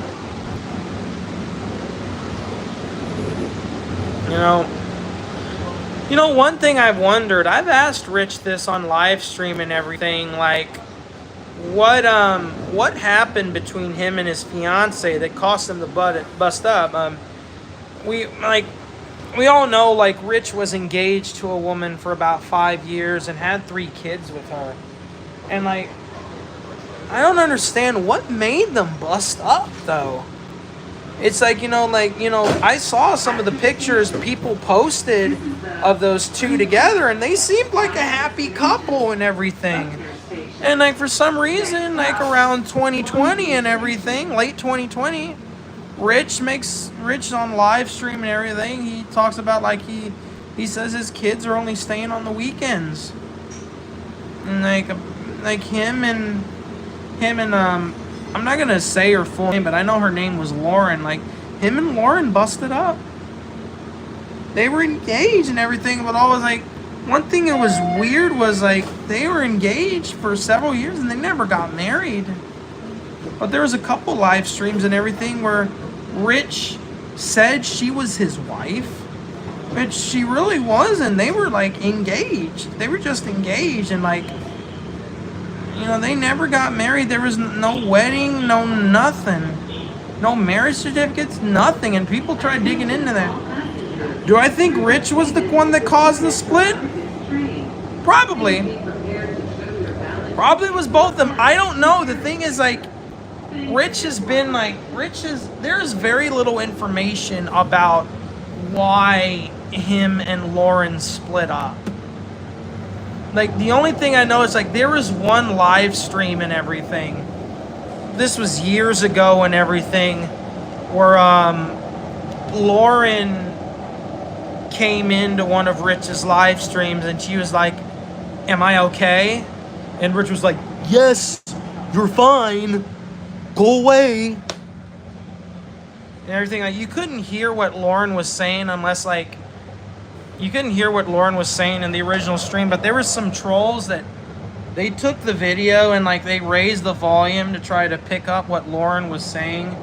You know, one thing I've wondered, I've asked Rich this on live stream and everything, like, what happened between him and his fiance that cost him the bust up? We all know, like, Rich was engaged to a woman for about 5 years and had 3 kids with her. And, like, I don't understand what made them bust up, though. It's like, I saw some of the pictures people posted of those two together, and they seemed like a happy couple and everything. And, like, for some reason, like, around 2020 and everything, late 2020, Rich on live stream and everything, he talks about, like, he says his kids are only staying on the weekends. And, like him and I'm not gonna say her full name, but I know her name was Lauren. Like, him and Lauren busted up. They were engaged and everything, but always like, one thing that was weird was like, they were engaged for several years and they never got married. But there was a couple live streams and everything where Rich said she was his wife, which she really wasn't. They were like engaged. They were just engaged, and like, you know, they never got married. There was no wedding, no nothing. No marriage certificates, nothing. And people tried digging into that. Do I think Rich was the one that caused the split? Probably. Probably was both of them. I don't know. The thing is, like, there's very little information about why him and Lauren split up. Like, the only thing I know is, like, there was one live stream and everything. This was years ago and everything, where Lauren came into one of Rich's live streams and she was like, "Am I okay?" And Rich was like, "Yes, you're fine. Go away." And everything. Like, you couldn't hear what Lauren was saying unless, like, you couldn't hear what Lauren was saying in the original stream, but there were some trolls that they took the video and, like, they raised the volume to try to pick up what Lauren was saying.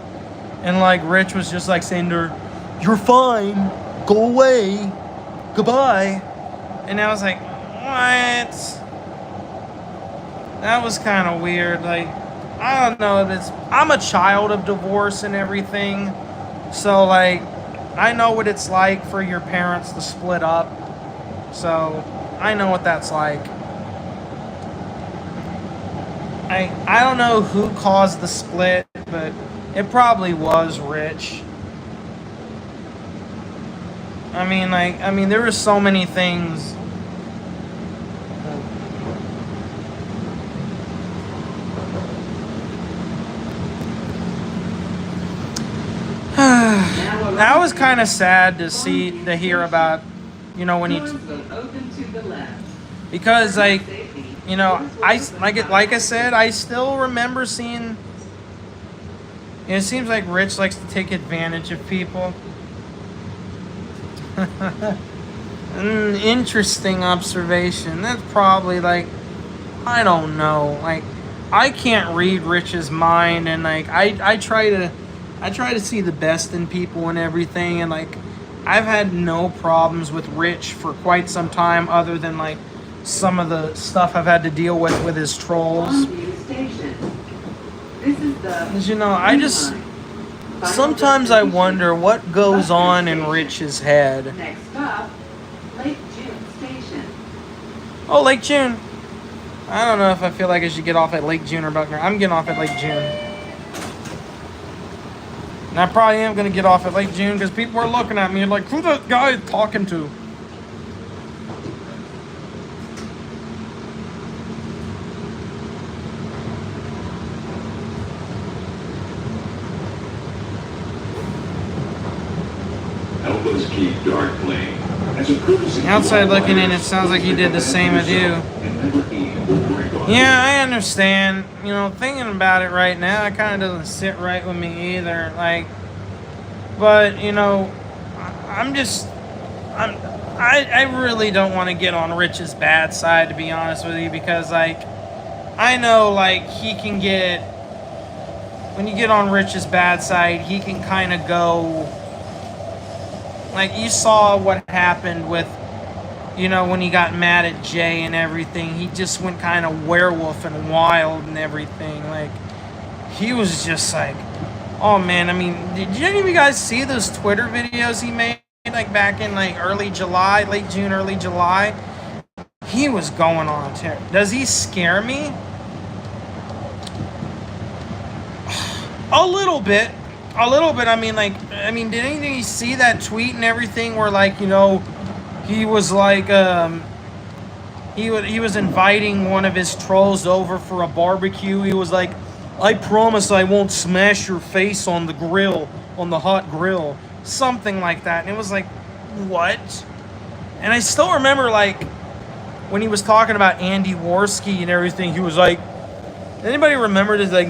And, like, Rich was just, like, saying to her, "You're fine. Go away. Goodbye." And I was like, what? That was kind of weird. Like, I don't know. I'm a child of divorce and everything. So, like, I know what it's like for your parents to split up. So, I know what that's like. I don't know who caused the split, but it probably was Rich. I mean, there were so many things. That was kind of sad to hear about, you know, when he, because, like, you know, like I said, I still remember seeing. It seems like Rich likes to take advantage of people. Interesting observation. That's probably, like, I don't know. Like, I can't read Rich's mind, and, like, I try to see the best in people and everything, and, like, I've had no problems with Rich for quite some time, other than, like, some of the stuff I've had to deal with his trolls. Because, you know, I just, sometimes I wonder what goes on in Rich's head. Next stop, Lake June Station. Oh, Lake June. I don't know if I feel like I should get off at Lake June or Buckner. I'm getting off at Lake June. And I probably am going to get off at Lake June because people are looking at me like, who that guy talking to? Help us keep dark playing. As a courtesy, Outside looking in, it sounds like he did the same with you. Yeah, I understand. You know, thinking about it right now, it kind of doesn't sit right with me either. Like, but, you know, I really don't want to get on Rich's bad side, to be honest with you, because, like, I know, like, he can get, when you get on Rich's bad side, he can kind of go, like, you saw what happened with, you know, when he got mad at Jay and everything. He just went kind of werewolf and wild and everything. Like, he was just like, oh man, I mean, did any of you guys see those Twitter videos he made, like, back in, like, early July, late June, early July? He was going on a tear. Does he scare me? A little bit. I mean, like, did anything you see that tweet and everything where, like, you know, he was like, he was inviting one of his trolls over for a barbecue. He was like, "I promise I won't smash your face on the grill, on the hot grill." Something like that. And it was like, what? And I still remember, like, when he was talking about Andy Worski and everything, he was like, anybody remember this, like,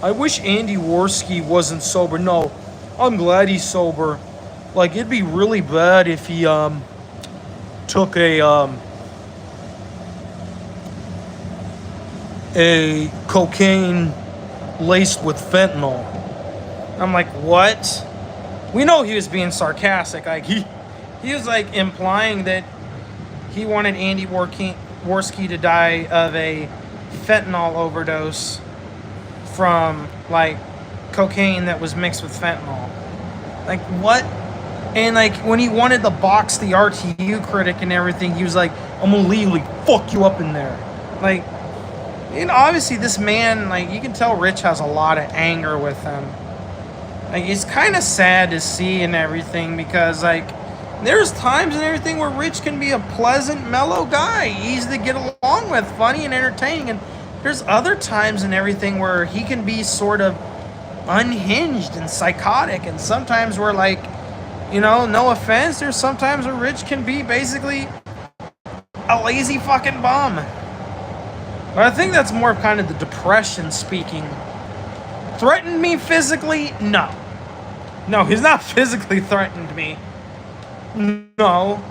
I wish Andy Worski wasn't sober. No, I'm glad he's sober. Like, it'd be really bad if he took a cocaine laced with fentanyl. I'm like, what? We know he was being sarcastic. Like, he was like implying that he wanted Andy Worski to die of a fentanyl overdose from like cocaine that was mixed with fentanyl. Like, what? And like, when he wanted to box the RTU critic and everything, he was like, I'm gonna legally fuck you up in there. Like, and obviously this man, like, you can tell Rich has a lot of anger with him. Like, it's kind of sad to see and everything, because like, there's times and everything where Rich can be a pleasant, mellow guy, easy to get along with, funny and entertaining, and there's other times and everything where he can be sort of unhinged and psychotic, and sometimes where, like, you know, no offense, there's sometimes where Rich can be basically a lazy fucking bum. But I think that's more of kind of the depression speaking. Threatened me physically? No. No, he's not physically threatened me. No.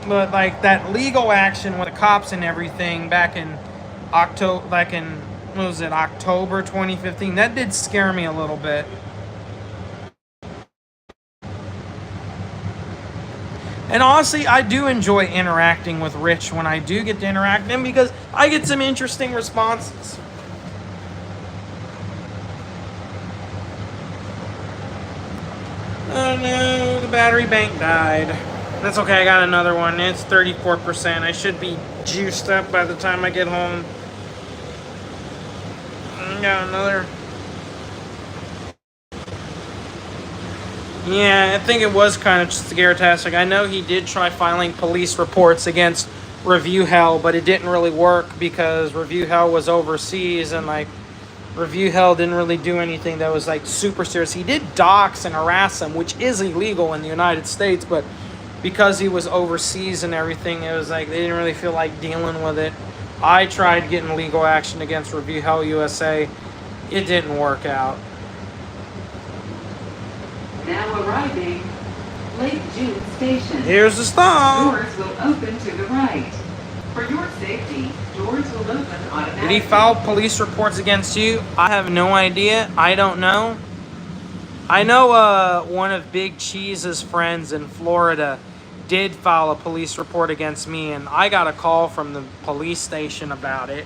But like that legal action with the cops and everything back in October, what was it, October 2015, that did scare me a little bit. And honestly, I do enjoy interacting with Rich when I do get to interact with him, because I get some interesting responses. Oh no, the battery bank died. That's okay, I got another one. It's 34%. I should be juiced up by the time I get home. I got another. Yeah, I think it was kind of scare-tastic. I know he did try filing police reports against Review Hell, but it didn't really work because Review Hell was overseas, and like Review Hell didn't really do anything that was like super serious. He did dox and harass him, which is illegal in the United States, but because he was overseas and everything, it was like they didn't really feel like dealing with it. I tried getting legal action against Review Hell USA. It didn't work out. Now arriving, Lake June Station. Here's the stop. Doors will open to the right. For your safety, doors will open automatically. Did he file police reports against you? I have no idea. I don't know. I know one of Big Cheese's friends in Florida did file a police report against me, and I got a call from the police station about it.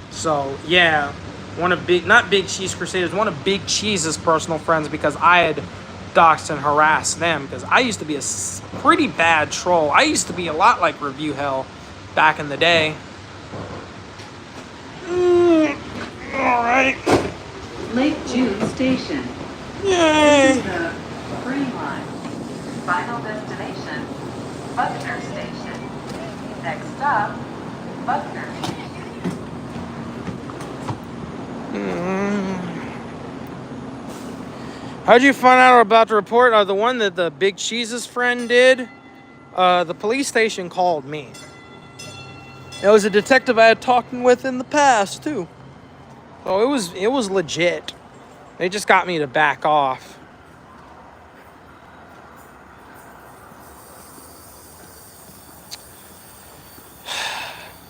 So, yeah. One of not Big Cheese Crusaders, one of Big Cheese's personal friends, because I had doxed and harassed them, because I used to be a pretty bad troll. I used to be a lot like Review Hell back in the day. Alright. Lake June Station. Yay! This is the Green Line. Final destination, Buckner Station. Next stop, Buckner. How'd you find out about the report? The one that the Big Cheese's friend did? The police station called me. It was a detective I had talked with in the past too. So it was legit. They just got me to back off.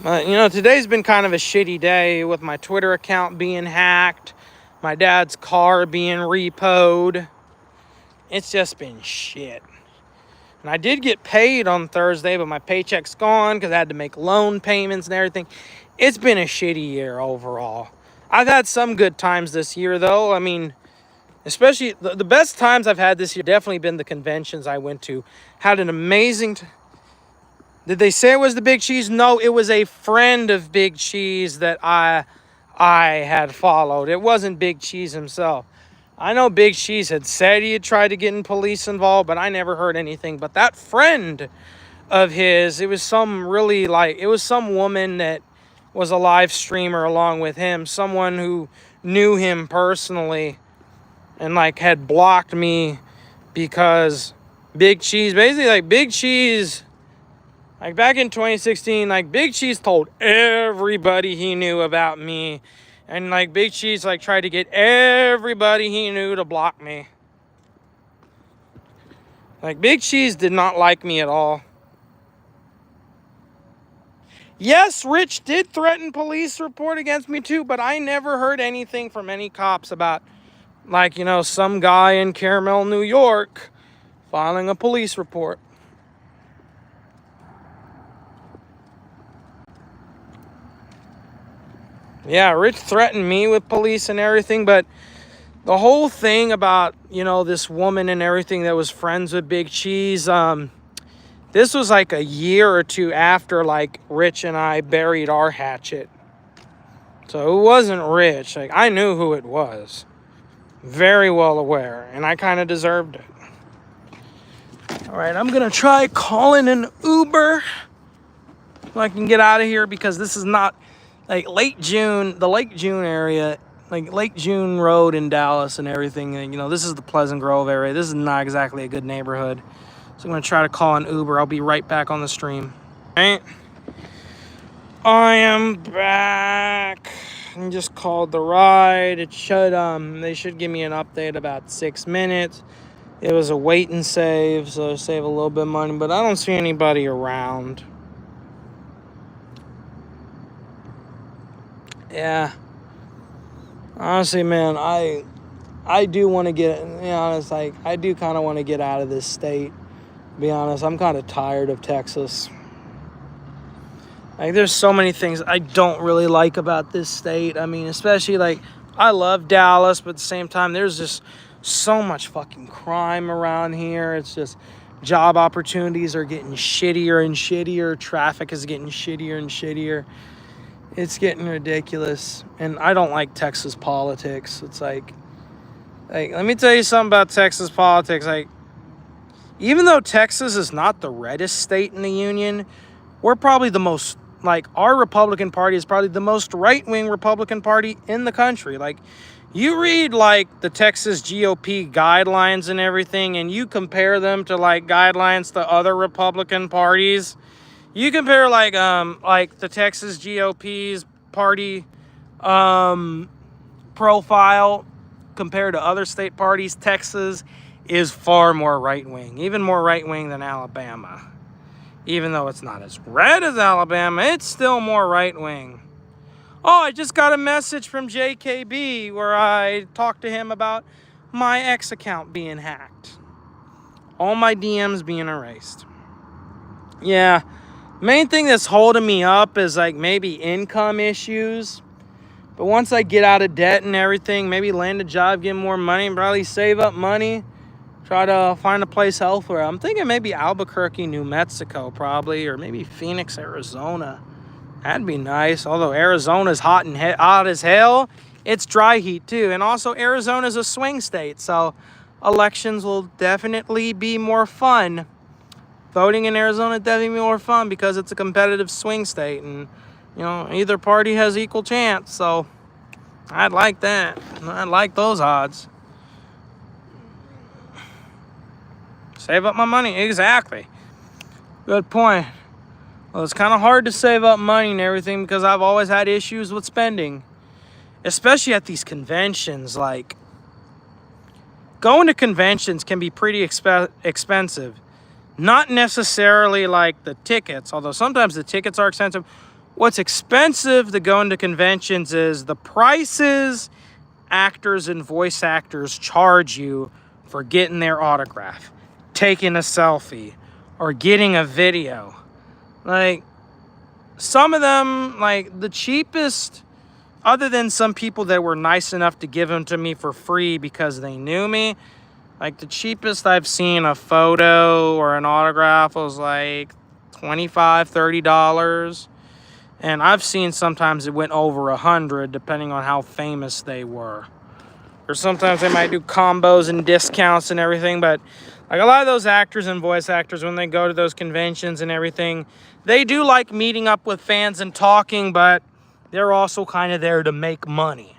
But, you know, today's been kind of a shitty day with my Twitter account being hacked, my dad's car being repoed. It's just been shit. And I did get paid on Thursday, but my paycheck's gone because I had to make loan payments and everything. It's been a shitty year overall. I've had some good times this year, though. I mean, especially the best times I've had this year definitely been the conventions I went to. Had an amazing... Did they say it was the Big Cheese? No, it was a friend of Big Cheese that I had followed. It wasn't Big Cheese himself. I know Big Cheese had said he had tried to get in police involved, but I never heard anything. But that friend of his, it was some woman that was a live streamer along with him. Someone who knew him personally and like had blocked me because Big Cheese, basically like Big Cheese... Like back in 2016, like Big Cheese told everybody he knew about me And like Big Cheese like tried to get everybody he knew to block me. Like Big Cheese did not like me at all. Yes, Rich did threaten police report against me too, but I never heard anything from any cops about, like, you know, some guy in Carmel, New York filing a police report. Yeah, Rich threatened me with police and everything, but the whole thing about, you know, this woman and everything that was friends with Big Cheese, this was like a year or two after, like, Rich and I buried our hatchet. So it wasn't Rich. Like, I knew who it was. Very well aware. And I kind of deserved it. All right, I'm going to try calling an Uber so I can get out of here, because this is not, like, Lake June, the Lake June area, like Lake June Road in Dallas and everything. And, you know, this is the Pleasant Grove area. This is not exactly a good neighborhood. So I'm going to try to call an Uber. I'll be right back on the stream. All right. I am back. I just called the ride. It should, they should give me an update about 6 minutes. It was a wait and save, so save a little bit of money, but I don't see anybody around. Yeah. Honestly, man, I do want to get, to be honest, like, I do kind of want to get out of this state. To be honest, I'm kind of tired of Texas. Like, there's so many things I don't really like about this state. I mean, especially, like, I love Dallas, but at the same time, there's just so much fucking crime around here. It's just job opportunities are getting shittier and shittier. Traffic is getting shittier and shittier. It's getting ridiculous. And I don't like Texas politics. It's like, let me tell you something about Texas politics. Like, even though Texas is not the reddest state in the union, we're probably the most, like, our Republican Party is probably the most right-wing Republican Party in the country. Like, you read, like, the Texas GOP guidelines and everything, and you compare them to, like, guidelines to other Republican parties. You compare, like the Texas GOP's party profile compared to other state parties. Texas is far more right-wing, even more right-wing than Alabama. Even though it's not as red as Alabama, it's still more right-wing. Oh, I just got a message from JKB where I talked to him about my X account being hacked. All my DMs being erased. Yeah, main thing that's holding me up is, like, maybe income issues. But once I get out of debt and everything, maybe land a job, get more money, and probably save up money, try to find a place elsewhere. I'm thinking maybe Albuquerque, New Mexico, probably, or maybe Phoenix, Arizona. That'd be nice. Although Arizona's hot as hell, it's dry heat too. And also Arizona's a swing state, so elections will definitely be more fun. Voting in Arizona definitely be more fun because it's a competitive swing state, and, you know, either party has equal chance. So I'd like that. I'd like those odds. Save up my money. Exactly. Good point. Well, it's kind of hard to save up money and everything because I've always had issues with spending, especially at these conventions. Like, going to conventions can be pretty expensive. Not necessarily like the tickets, although sometimes the tickets are expensive. What's expensive to go into conventions is the prices actors and voice actors charge you for getting their autograph, taking a selfie, or getting a video. Like, some of them, like, the cheapest, other than some people that were nice enough to give them to me for free because they knew me, like, the cheapest I've seen a photo or an autograph was like $25, $30. And I've seen sometimes it went over $100 depending on how famous they were. Or sometimes they might do combos and discounts and everything, but like a lot of those actors and voice actors, when they go to those conventions and everything, they do like meeting up with fans and talking, but they're also kind of there to make money.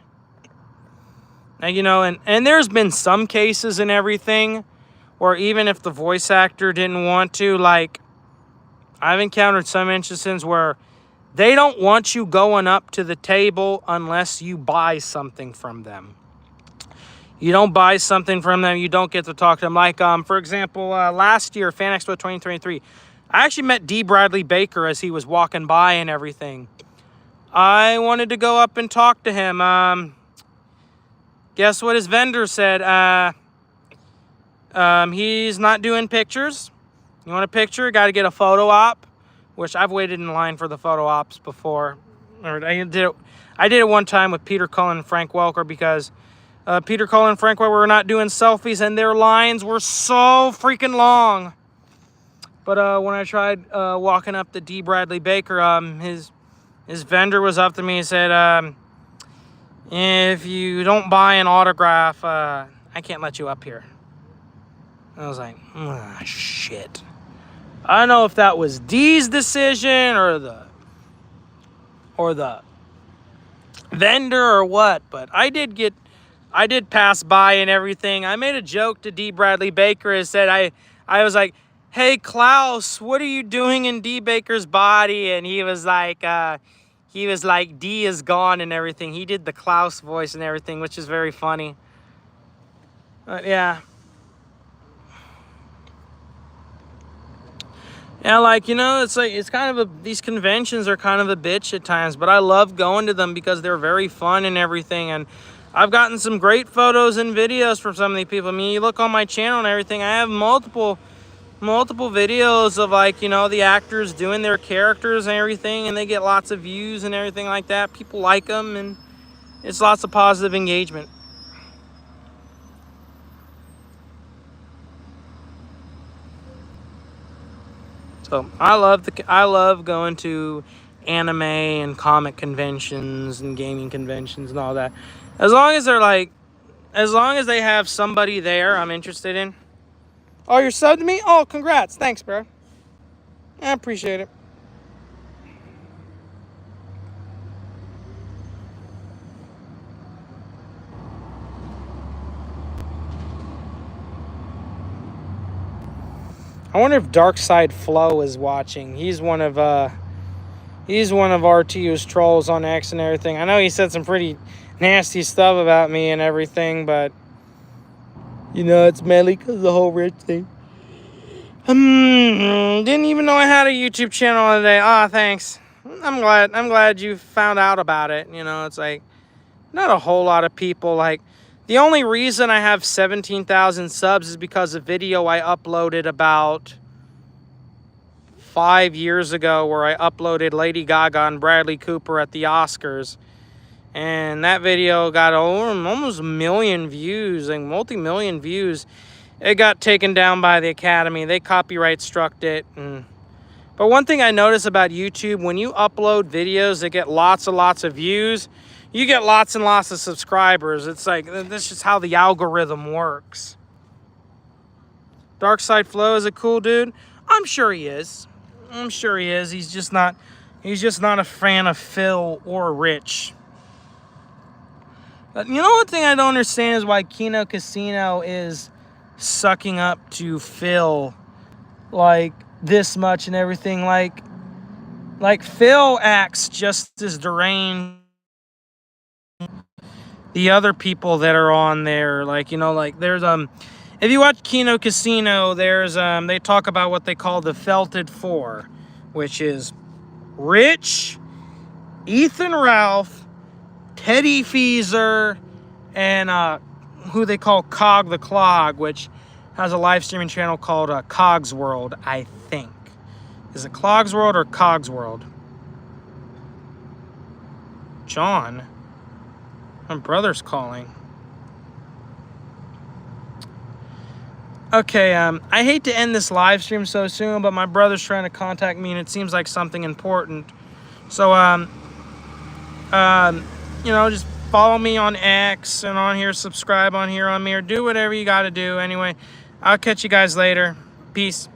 Now, you know, and there's been some cases and everything where even if the voice actor didn't want to, like, I've encountered some instances where They don't want you going up to the table unless you buy something from them. You don't buy something from them, you don't get to talk to them. Like, for example, last year, Fan Expo 2023, I actually met D. Bradley Baker as he was walking by and everything. I wanted to go up and talk to him. Guess what his vendor said? He's not doing pictures. You want a picture? Got to get a photo op, which I've waited in line for the photo ops before. Or I did it one time with Peter Cullen and Frank Welker because Peter Cullen and Frank Welker were not doing selfies and their lines were so freaking long. But when I tried walking up to D. Bradley Baker, his vendor was up to me and said, if you don't buy an autograph, I can't let you up here. I was like, shit. I don't know if that was D's decision or the vendor or what, but I did pass by and everything. I made a joke to D. Bradley Baker and said, I was like, hey, Klaus, what are you doing in D. Baker's body? And he was like, D is gone and everything. He did the Klaus voice and everything, which is very funny. Yeah. Yeah, like, you know, it's kind of these conventions are kind of a bitch at times, but I love going to them because they're very fun and everything. And I've gotten some great photos and videos from some of these people. I mean, you look on my channel and everything, I have multiple videos of, like, you know, the actors doing their characters and everything, and they get lots of views and everything like that. People like them, and it's lots of positive engagement. So I love going to anime and comic conventions and gaming conventions and all that. As long as they have somebody there I'm interested in. Oh, you're subbed to me? Oh, congrats. Thanks, bro. I appreciate it. I wonder if Darkside Flow is watching. He's one of RTU's trolls on X and everything. I know he said some pretty nasty stuff about me and everything, but you know, it's mainly because of the whole rich thing. Didn't even know I had a YouTube channel today. Ah, thanks. I'm glad you found out about it. You know, it's like not a whole lot of people. Like, the only reason I have 17,000 subs is because of a video I uploaded about 5 years ago where I uploaded Lady Gaga and Bradley Cooper at the Oscars. And that video got almost a million views, like multi-million views. It got taken down by the Academy. They copyright struck it. But one thing I notice about YouTube, when you upload videos that get lots and lots of views, you get lots and lots of subscribers. It's like, that's just how the algorithm works. Darkside Flow is a cool dude. I'm sure he is. He's just not a fan of Phil or Rich. But you know, one thing I don't understand is why Kino Casino is sucking up to Phil like this much and everything. Like Phil acts just as deranged the other people that are on there. Like, you know, like there's if you watch Kino Casino, there's they talk about what they call the Felted Four, which is Rich, Ethan Ralph, Teddy Feezer, and who they call Cog the Clog, which has a live streaming channel called Cog's World, I think. Is it Clog's World or Cog's World? John? My brother's calling. Okay, I hate to end this live stream so soon, but my brother's trying to contact me, and it seems like something important. So, you know, just follow me on X and on here, subscribe on here, on me, or do whatever you got to do. Anyway, I'll catch you guys later. Peace.